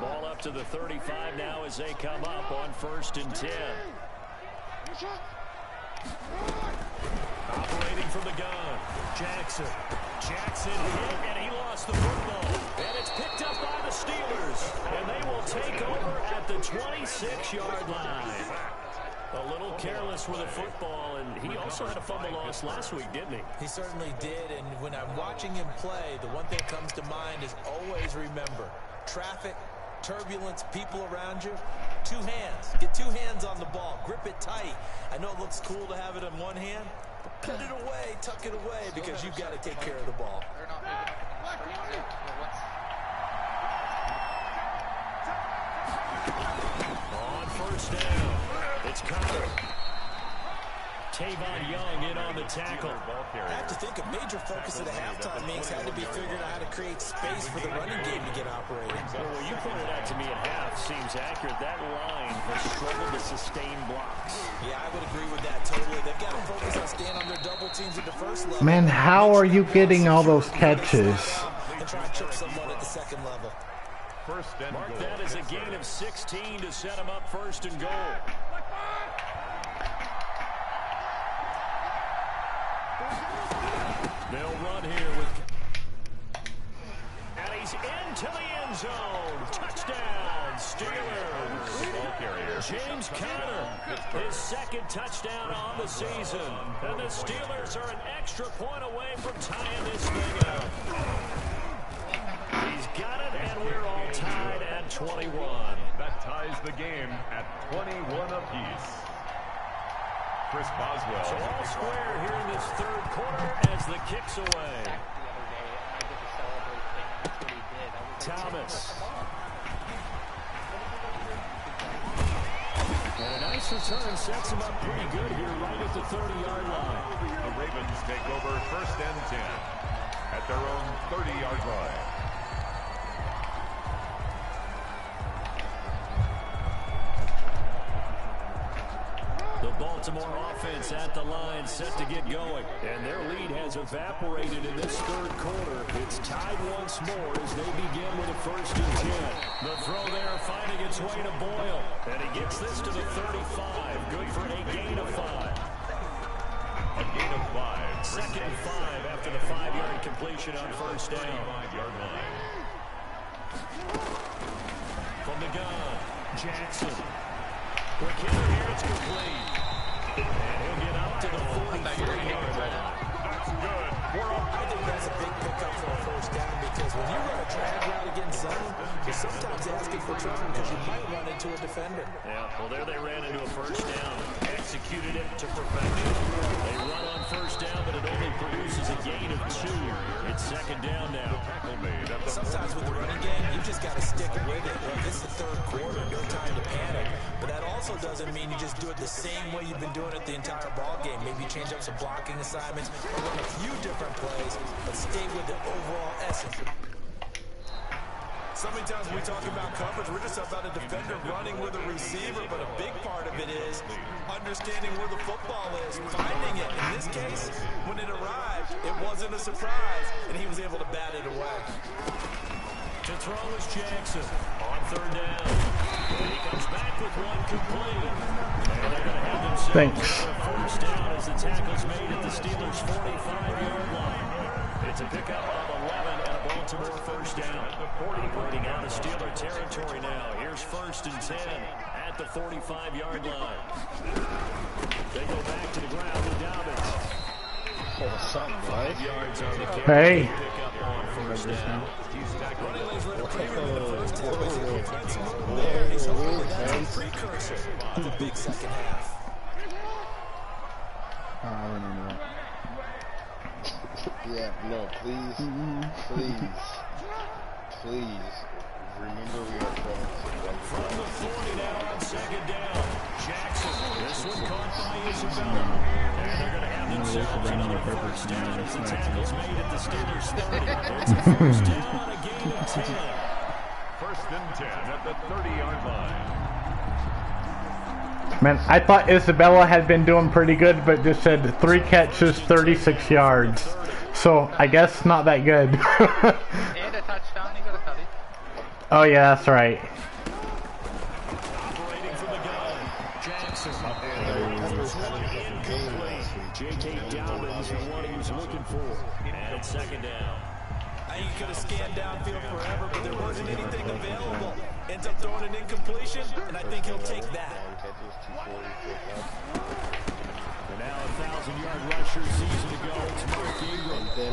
Ball up to the 35 now as they come up on 1st and 10. Operating from the gun. Jackson hit, and he lost the football. And it's picked up by the Steelers. And they will take over at the 26-yard line. A little careless with the football, and he also had a fumble loss last week, didn't he? He certainly did, and when I'm watching him play, the one thing that comes to mind is always remember, traffic, turbulence, people around you, 2 hands. Get 2 hands on the ball. Grip it tight. I know it looks cool to have it in one hand, but put it away, tuck it away, because you've got to take care of the ball. On 1st down, it's Carter. Tavon Young in on the tackle. I have to think a major focus of the halftime meetings had to be figuring out how to create space for the running game to get operating. Well, what you pointed out to me at half seems accurate. That line has struggled to sustain blocks. Yeah, I would agree with that totally. They've got to focus on staying on their double teams at the first level. Man, how are you getting all those catches? And try and chip someone at the second level. Mark that as a gain of 16 to set him up 1st and goal. They'll run here with... And he's into the end zone. Touchdown, Steelers. James Conner, his 2nd touchdown on the season. And the Steelers are an extra point away from tying this thing up. He's got it, and we're all tied at 21. That ties the game at 21 apiece. Chris Boswell. So all square here in this 3rd quarter as the kick's away. Thomas. And a nice kickoff return sets him up pretty good here right at the 30-yard line. The Ravens take over 1st and 10 at their own 30-yard line. The Baltimore offense at the line, set to get going. And their lead has evaporated in this third quarter. It's tied once more as they begin with a 1st and 10. The throw there finding its way to Boyle. And he gets this to the 35. Good for a gain of 5. A gain of 5. 2nd and 5 after the 5-yard completion on 1st down. 5-yard line. From the gun, Jackson. McKinnon here, it's complete. And he'll get up to the 43-yard line. That's good. I think that's a big pickup for a 1st down because when you run a drag route against zone, you're sometimes asking for trouble because you might run into a defender. Yeah, well, there they ran into a 1st down. Executed it to perfection. They run on 1st down, but it only produces a gain of 2. It's 2nd down now. Sometimes with the running game, you just got to stick with it. Look, this is the 3rd quarter, no time to panic. But that also doesn't mean you just do it the same way you've been doing it the entire ball game. Maybe change up some blocking assignments or run a few different plays, but stay with the overall essence. So many times when we talk about coverage, we're just about a defender running with a receiver, but a big part of it is understanding where the football is, finding it. In this case, when it arrived, it wasn't a surprise, and he was able to bat it away. To throw is Jackson on 3rd down. And he comes back with one complete. And they're going to have themselves a 1st down as the tackle's made at the Steelers' 45-yard line. It's a pickup of 11 and a Baltimore 1st down. Operating out of Steeler territory now. Here's 1st and 10 at the 45-yard line. They go back to the ground with Dobbins. Oh, something, right? 5 yards on the carry. Hey. Pickup on 1st down. Running lays right up premium in the 1st half. He's able to find some room there, and he's hoping that that's a precursor of a big 2nd half. I remember that. Yeah, no, please, please, remember we are from the 40 now on 2nd down. Jackson, this one caught by Isabella. And they're going to have themselves another 1st down as the tackle's made at the Steelers 30. It's a 1st down on a gain of 10. 1st and 10 at the 30-yard line. Man, I thought Isabella had been doing pretty good, but just said 3 catches, 36 yards. So, I guess not that good. And a touchdown, he got a tutty. Oh yeah, that's right. Operating from the gun. Jackson. J.K. Dobbins, the one he was looking for. And 2nd down. I think he could have scanned downfield forever, but there wasn't anything available. Ends up throwing an incompletion, and I think he'll take that. And now a 1,000-yard rusher season to go. It's Mark Ingram. They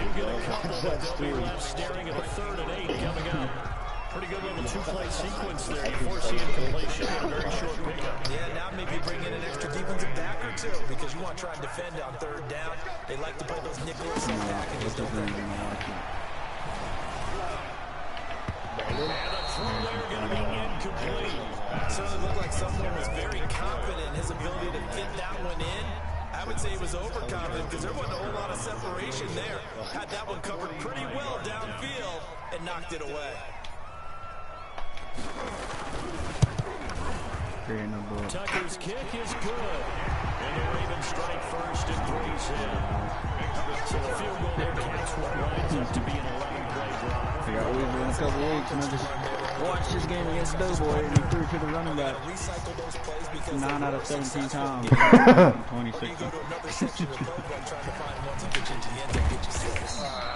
do get a couple, but they'll be left staring at the 3rd and 8 coming up. Pretty good little 2-play sequence there. You foresee incompletion and a very short pickup. Yeah, now maybe bring in an extra defensive back or 2 because you want to try and defend on 3rd down. They like to play those nickel inside packages, don't they? And the throw there going to be incomplete. Certainly looked like someone was very confident in his ability to get that one in. I would say he was overconfident because there wasn't a whole lot of separation there. Had that one covered pretty well downfield and knocked it away. Tucker's kick is good. And the Ravens strike 1st and 3's in. So the field goal there counts what lines up to be an 11-play drive. I got we've been a couple weeks and I just watched this game against Doughboy and he threw to the running back 9 out of 17 times. 26.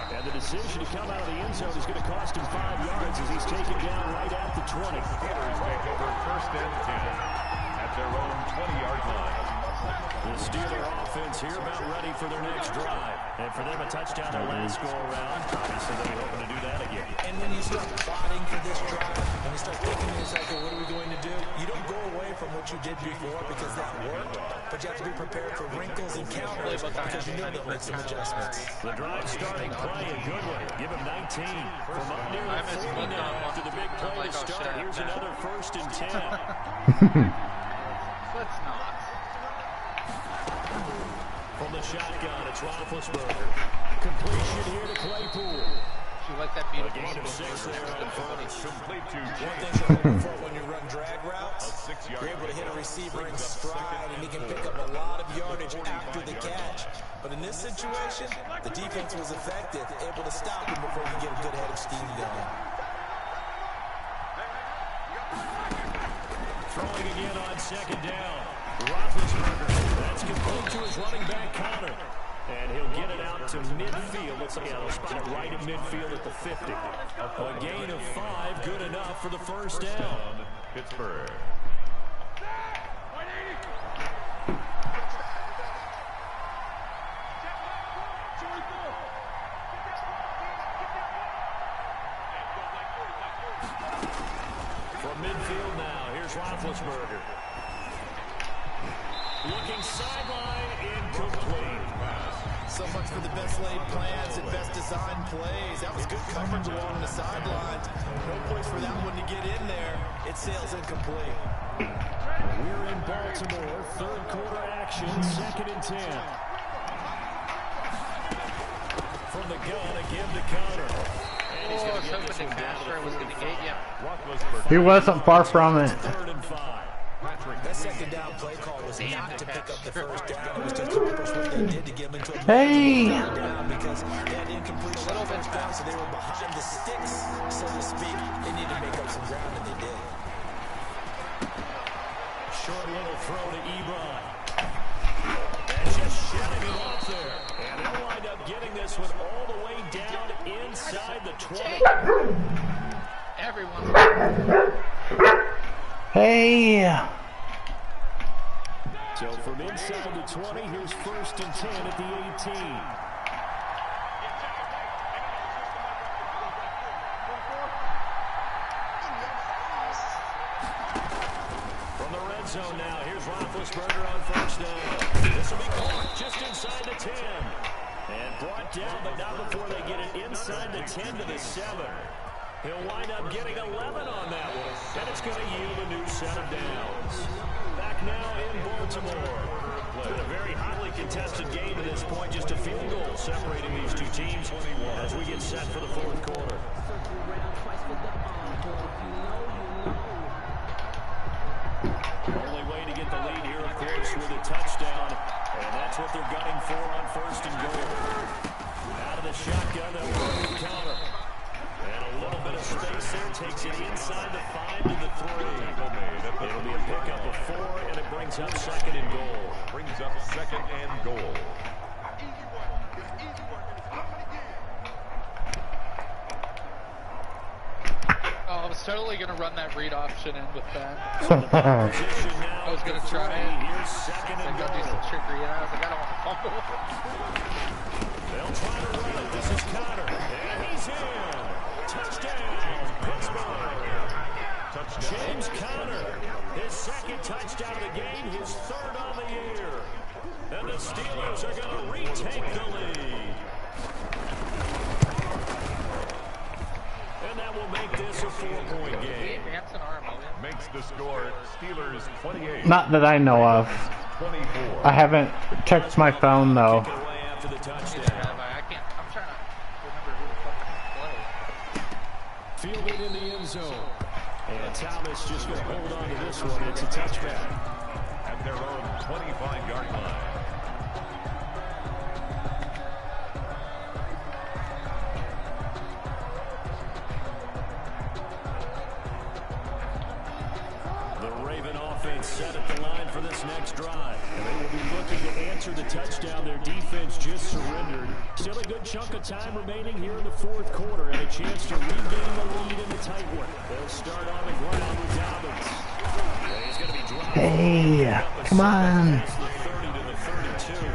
And the decision to come out of the end zone is going to cost him 5 yards as he's taken down right at the 20. Steelers take over 1st and 10 at their own 20-yard line. The Steeler offense here about ready for their next drive. And for them, a touchdown their last go-around. Obviously, they'll be hoping to do that again. And when you start plotting for this drive, when you start thinking to yourself, well, what are we going to do? You don't go away from what you did before because that worked, but you have to be prepared for wrinkles and counters because you know they'll make some adjustments. The drive starting play, a good one. Give him 19 from up near the 40 now after the big play to start. Here's another 1st and 10. shotgun. It's Roethlisberger. Completion here to Claypool. You like that beautiful Gain of 6 there on first. Complete to One James. thing you're looking for when you run drag routes, A 6-yard you're able to hit a gain. receiver in Brings up stride, second and he can and pick up a lot of yardage after the catch. But in this situation, the defense was effective, able to stop him before he could get a good head of steam going. Throwing again on second down. Roethlisberger. That's complete to his running back, Connor. And he'll get it out to midfield. Looks like he'll spot it right at midfield at the 50. A gain of 5, good enough for the first down. Pittsburgh. From midfield now, here's Roethlisberger. Looking sideline, incomplete. So much for the best laid plans and best designed plays. That was good coverage along the sidelines. No place for that one to get in there. It sails incomplete. We're in Baltimore, third quarter action, 2nd and 10. From the gun, again to Connor. And he's going to get this one down to was going to get you. Roethlisberger. He wasn't far from it. 3rd and 5. That second down play call was not to pick up the first down. It was to accomplish what they did to get him into a Hey! down because they had incomplete first down, so they were behind the sticks, so to speak. They needed to make up some ground, and they did. Short little throw to Ebron. And just shutting it off there. And they'll wind up getting this one all the way down inside the 20. Everyone's Hey! So from inside the 20, here's 1st and 10 at the 18. From the red zone now, here's Roethlisberger on first down. This will be caught just inside the 10. And brought down, but not before they get it inside the 10 to the 7. He'll wind up getting 11 on that one, and it's going to yield a new set of downs. Back now in Baltimore. It's been a very hotly contested game at this point, just a field goal separating these two teams as we get set for the 4th quarter. Only way to get the lead here, of course, with a touchdown, and that's what they're gunning for on 1st and goal. Out of the shotgun, they'll go to the counter. And a little bit of space there takes it inside the 5 to the 3. It'll be a pickup of 4, and it brings up 2nd and goal. Brings up 2nd and goal. Oh, I was totally going to run that read option in with Ben. Position now I was going to at the try 3. it. Here's 2nd I and was going to do goal. some trickery, and I was like, I don't want to fumble. They'll try to run it. This is Connor. And he's in. Touchdown, Pittsburgh. James Conner, his 2nd touchdown of the game, his 3rd on the year. And the Steelers are going to retake the lead. And that will make this a 4-point game. Makes the score Steelers 28. Not that I know of. 24. I haven't checked my phone though. Kick it away after the touchdown. I'm trying to remember who the fuck played. Fielded in the end zone. And Thomas just going to hold on to this one. It's a touchback. At their own 25-yard line. The Raven offense set at the line for this next drive. And they will be looking to answer the touchdown their defense just surrendered. Still a good chunk of time remaining here in the 4th quarter and a chance to regain the lead in the tight one. They'll start on the ground with Dobbins. And he's going to be dropped. Hey, come on. It's the 30 to the 32.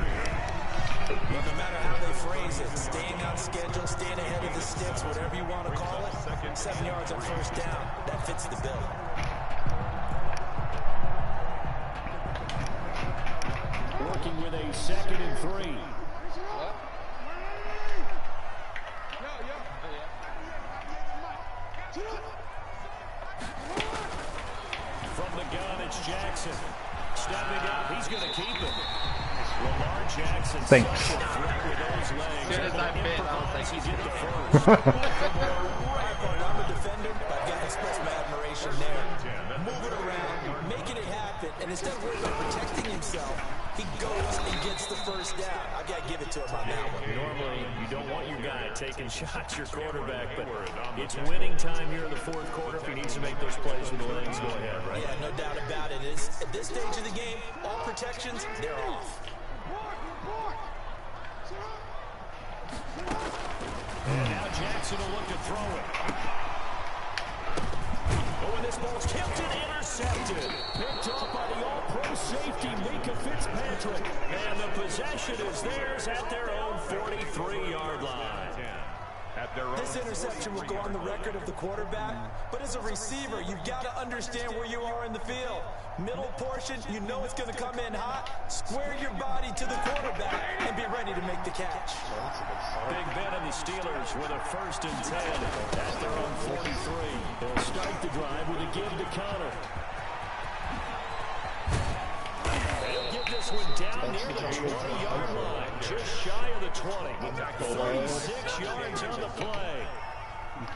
But no matter how they phrase it, staying on schedule, staying ahead of the sticks, whatever you want to call it, 7 yards on first down, that fits the bill. Working with a 2nd and 3. From the gun, it's Jackson. stepping up. He's going to keep it. Lamar Jackson. Thanks. As soon as I bit, I was like, he's getting the first. I'm a defender, but I've got to express my admiration there. Moving around, making it happen, and instead of worrying about protecting himself, he goes and gets the first down. I've got to give it to him on that one. Normally, you don't want your guy taking shots, your quarterback, but it's winning time here in the fourth quarter. If he needs to make those plays with the legs, go ahead, right? Yeah, no doubt about it. At this stage of the game, all protections, they're off. And now Jackson will look to throw it. Oh, and this ball's tipped and intercepted. Picked off by the all-pro safety, Mika Fitzpatrick. And the possession is theirs at their own 43-yard line. This interception will go on the record of the quarterback, but as a receiver, you've got to understand where you are in the field. Middle portion, you know it's going to come in hot. Square your body to the quarterback and be ready to make the catch. Big Ben and the Steelers with a 1st and 10 at their own 43. They'll start the drive with a give to counter. They'll get this one down near the 20-yard line, just shy of the 20. 36 yards on the play.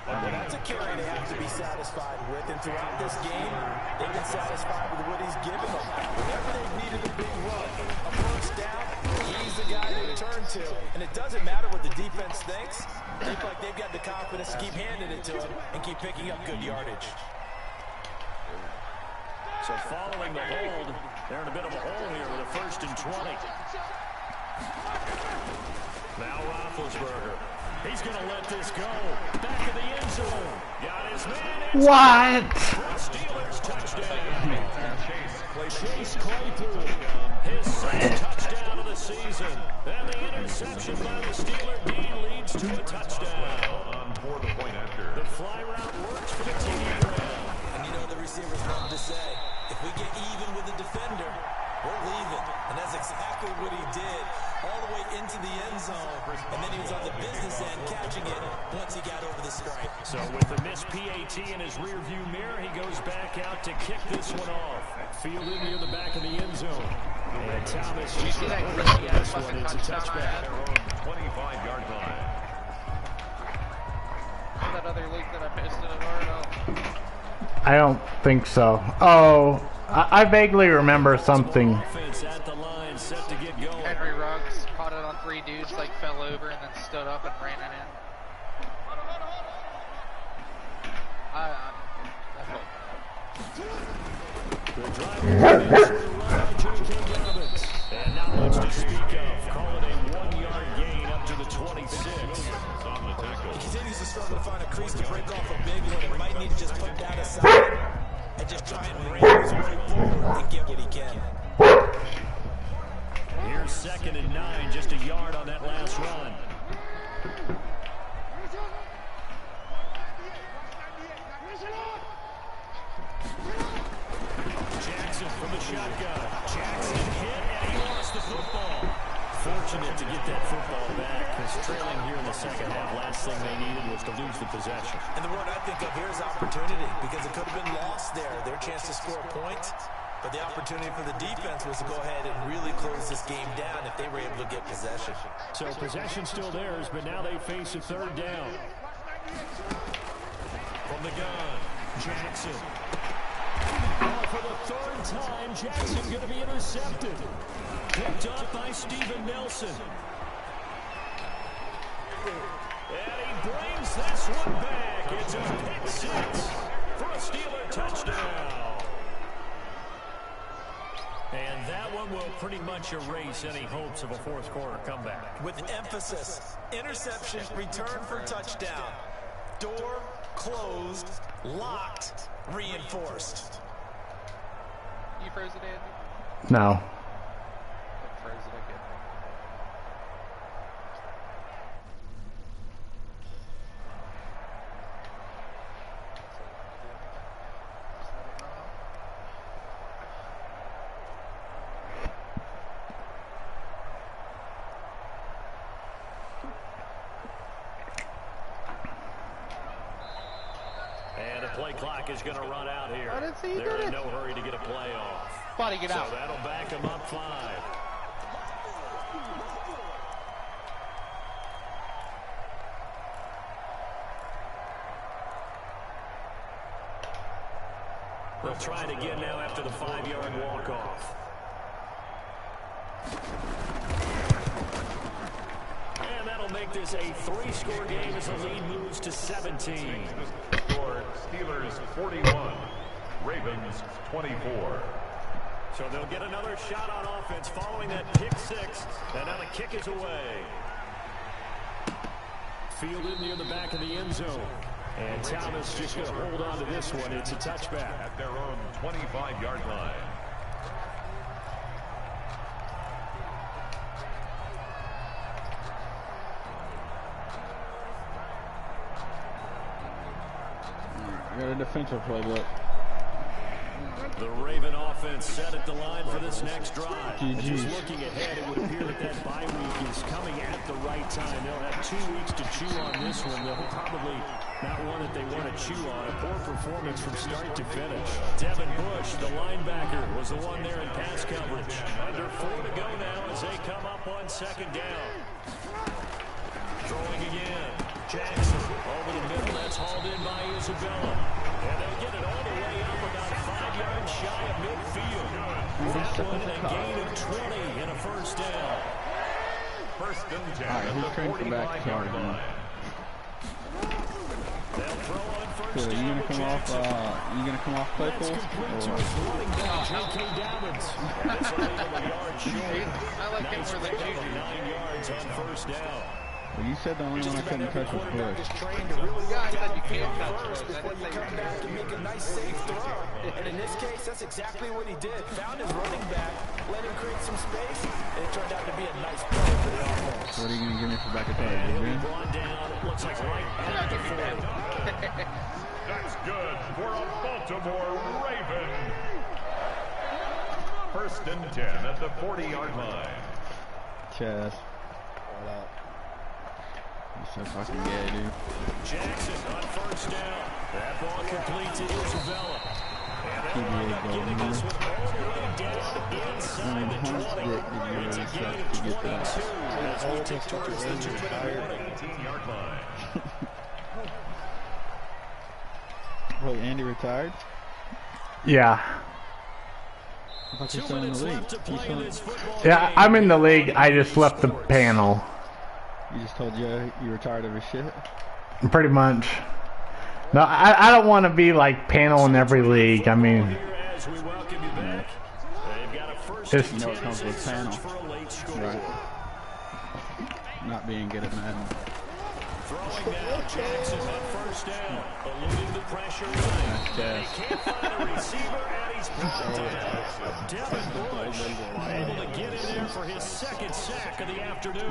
Well, that's a carry they have to be satisfied with, and throughout this game, they've been satisfied with what he's given them. Whenever they've needed a big run, a first down, he's the guy they turn to. And it doesn't matter what the defense thinks. They feel like they've got the confidence to keep handing it to him and keep picking up good yardage. So following the hold, they're in a bit of a hole here with a 1st and 20. Now Roethlisberger. He's going to let this go. Back of the end zone. Got his man. What? Steelers touchdown. Chase Claypool. His 6th touchdown of the season. And the interception by the Steeler D leads to a touchdown. For the point after. The fly route works for the TD ground. And you know the receivers love to say, if we get even with the defender, we're leaving. And that's exactly what he did, all the way into the end zone. And then he was on the business end catching it once he got over the stripe. So with the missed PAT in his rearview mirror, he goes back out to kick this one off. Fielded near the back of the end zone. And Thomas just put this one. It's a touchback. 25-yard line. That other league that I missed in a while. I don't think so. Oh, I vaguely remember something. Offense at the line, set to get going. Henry Ruggs caught it on 3 dudes, like fell over and then stood up and ran it in. And not much to speak of. Call it a 1-yard gain up to the 26. He continues to struggle to find a crease to break off a big one. He might need to just put that aside and just try and ram his way forward and get what he can. Here's 2nd and 9, just a yard on that last run. Jackson from the shotgun. Jackson hit, and he lost the football. Fortunate to get that football back, because trailing here in the second half, last thing they needed was to lose the possession. And the word I think of here is opportunity, because it could have been lost there. Their chance to score points, but the opportunity for the defense was to go ahead and really close this game down if they were able to get possession. So possession still theirs, but now they face a 3rd down. From the gun, Jackson. Oh, for the 3rd time, Jackson going to be intercepted. Picked up by Steven Nelson. And he brings this one back. It's a pick 6 for a Steeler touchdown. And that one will pretty much erase any hopes of a 4th quarter comeback. With emphasis, interception, return for touchdown. Door closed, locked, reinforced. You froze it, Andy? No. Froze it again. And the play clock is going to run out here. I didn't see you They're did in it. no hurry to get a play off. Buddy, get out. So that'll back him up 5. They'll try it again now after the 5-yard walk-off. And that'll make this a 3-score game as the lead moves to 17. Score Steelers 41, Ravens 24. So they'll get another shot on offense following that pick 6. And now the kick is away. Fielded near the back of the end zone. And Thomas just going to hold on to this one. It's a touchback. At their own 25-yard line. I got a defensive playbook. The Raven offense set at the line for this next drive. GG's. Just looking ahead, it would appear that that bye week is coming at the right time. They'll have 2 weeks to chew on this one. They'll probably not one that they want to chew on. A poor performance from start to finish. Devin Bush, the linebacker, was the one there in pass coverage. Under 4 to go now as they come up on 2nd down. Throwing again. Jackson over the middle. That's hauled in by Isabella. And they'll get it all the way up about 5 yards shy of midfield. That one a gain of 20 and a first down. First and 10 Alright, at who's the trying to back 45-yard Charlie? line. They'll throw on first So down. you gonna come off play That's pool? complete to his running back, J.K. Dobbins. This will leave him a yard short. I like him Nice for the pick juju. of 9 yards on first down. Well, you said the only one I couldn't touch was Bush. Yeah, I said you can't touch Bush. I Before didn't you say come you back and make a nice safe throw. And in this case, that's exactly what he did. Found his running back, let him create some space, and it turned out to be a nice play for the offense. What are you gonna give me for back of target, He'll be man? brought down, it looks like right at the 40. That's good for a Baltimore Raven. First and 10 at the 40-yard line. Chaz. You're so fucking gay, dude. Jackson on first down. That ball complete to Isabella. And they'll wind up getting this one all the way down inside the 20. It's a gain of 22 as we take towards the 18-yard line. Wait, Andy retired? Yeah. I thought you 2 were still in the minutes league. left to play in this football Yeah, game. I'm in the league. I just left the panel. You just told Joe you were tired of his shit? Pretty much. No, I don't want to be like panel in every league. I mean, As we welcome you back, they've got a first It's- and You know it 10 comes with as they panel. search for a late score. Right. Not being good at Madden. Throwing down Jackson on first down, eluding the pressure right. Chaz. He can't find a receiver, and he's brought down. Devin Bush able to get in there for his 2nd sack of the afternoon.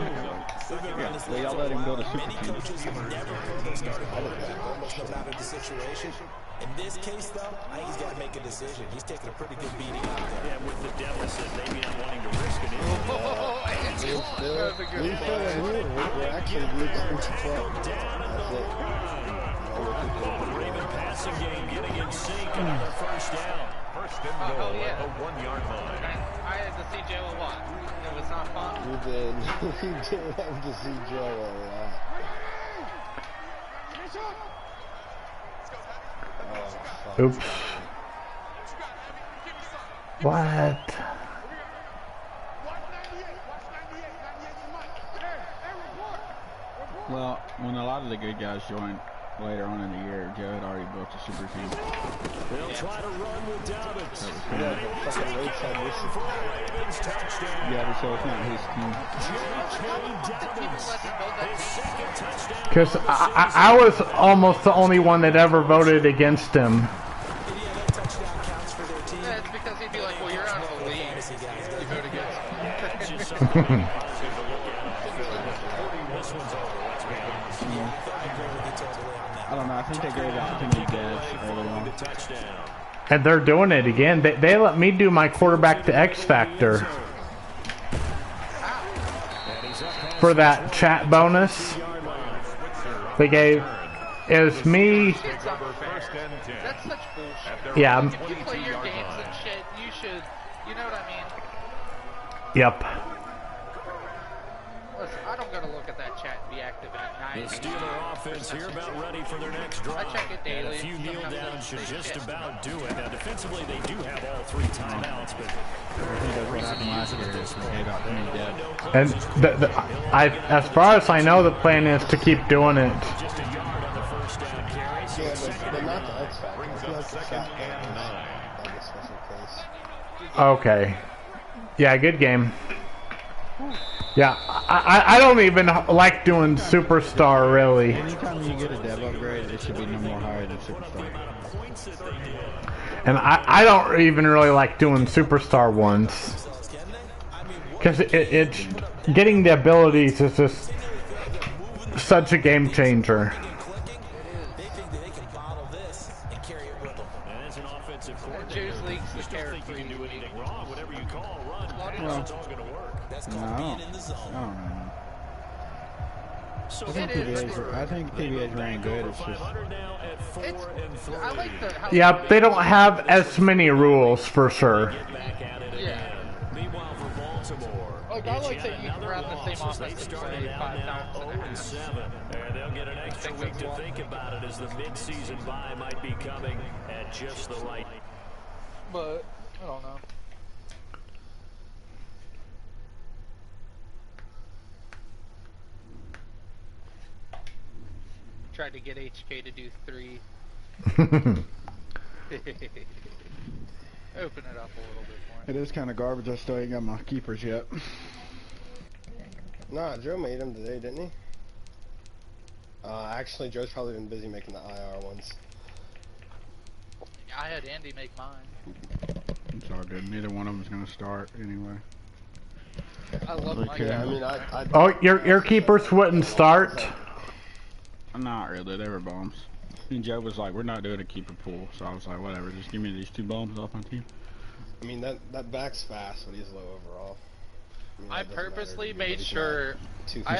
Well, y'all let him go to super Many team. coaches have never put their starting quarterback, almost no matter the situation. In this case, though, I think he's got to make a decision. He's taking a pretty good beating out there. Yeah, with the deficit, maybe not wanting to risk it. We're actually losing 12. Down at the Raven passing game getting in sync, another first down. First and goal yeah. at the 1-yard line. I had to see Joe a lot. It was not fun. We did. We did have to see Joe a lot. Oh, oops. What? Well, when a lot of the good guys joined later on in the year, Joe had already built a super team. They'll try to run with Dobbins. yeah, the fucking late time this For a Ravens touchdown. Yeah, so it's not his team. J.K. Dobbins, his 2nd touchdown. Because I was almost the only one that ever voted against him. Yeah, that touchdown counts for their team. Yeah, it's because he'd be like, well, you're out of the league. Fantasy guys, You vote against him. Yeah, it's just something positive to look at on film. This one's over, let's be honest. I agree with you totally on that. I don't know. I think they gave the opportunity to Dez early on. The touchdown. And they're doing it again. They let me do my quarterback to X Factor for that chat bonus. They gave, it was me. It's unfair. That's such bullshit. Yeah, If you play your games and shit, you should You know what I mean? Yep. Listen, I don't gotta look at that chat and be active in it 90. The Steeler offense here about ready for their next drive. I check it daily. And a few kneel downs should just about do it. Now, defensively, they do have all 3 timeouts, but And as far as I know, the plan is to keep doing it. just a yard on the first down carry. So But not the X Factor. I feel like the shotgun is like a special case. Okay. Yeah, good game. Yeah, I don't even like doing Superstar, really. Anytime you get a dev upgrade, it should be no more higher than Superstar. And I don't even really like doing Superstar ones. Because it's getting the abilities is just such a game changer. Joe's League's the carefree. Well, no, I don't know. I think TBA's ran good. It's just I like the how Yeah, they don't have as many rules for sure. Yeah. Like, I like that you can run the same offensive play 5 times in a half. And they'll get an extra week to think about it as the mid-season bye might be coming at just the right. But I don't know. Tried to get HK to do 3. Open it up a little bit more. it is kind of garbage. I still ain't got my keepers yet. Nah, Joe made them today, didn't he? Actually, Joe's probably been busy making the IR ones. I had Andy make mine. It's all good. Neither one of them's gonna start anyway. I love my Yeah, I guy. mean, I Oh, your keepers wouldn't start? Not really. They were bombs. And Joe was like, "We're not doing a keeper pool," so I was like, "Whatever. Just give me these 2 bombs off my team." I mean, that back's fast, but he's low overall. I mean, I that doesn't matter. purposely He's made not sure too I had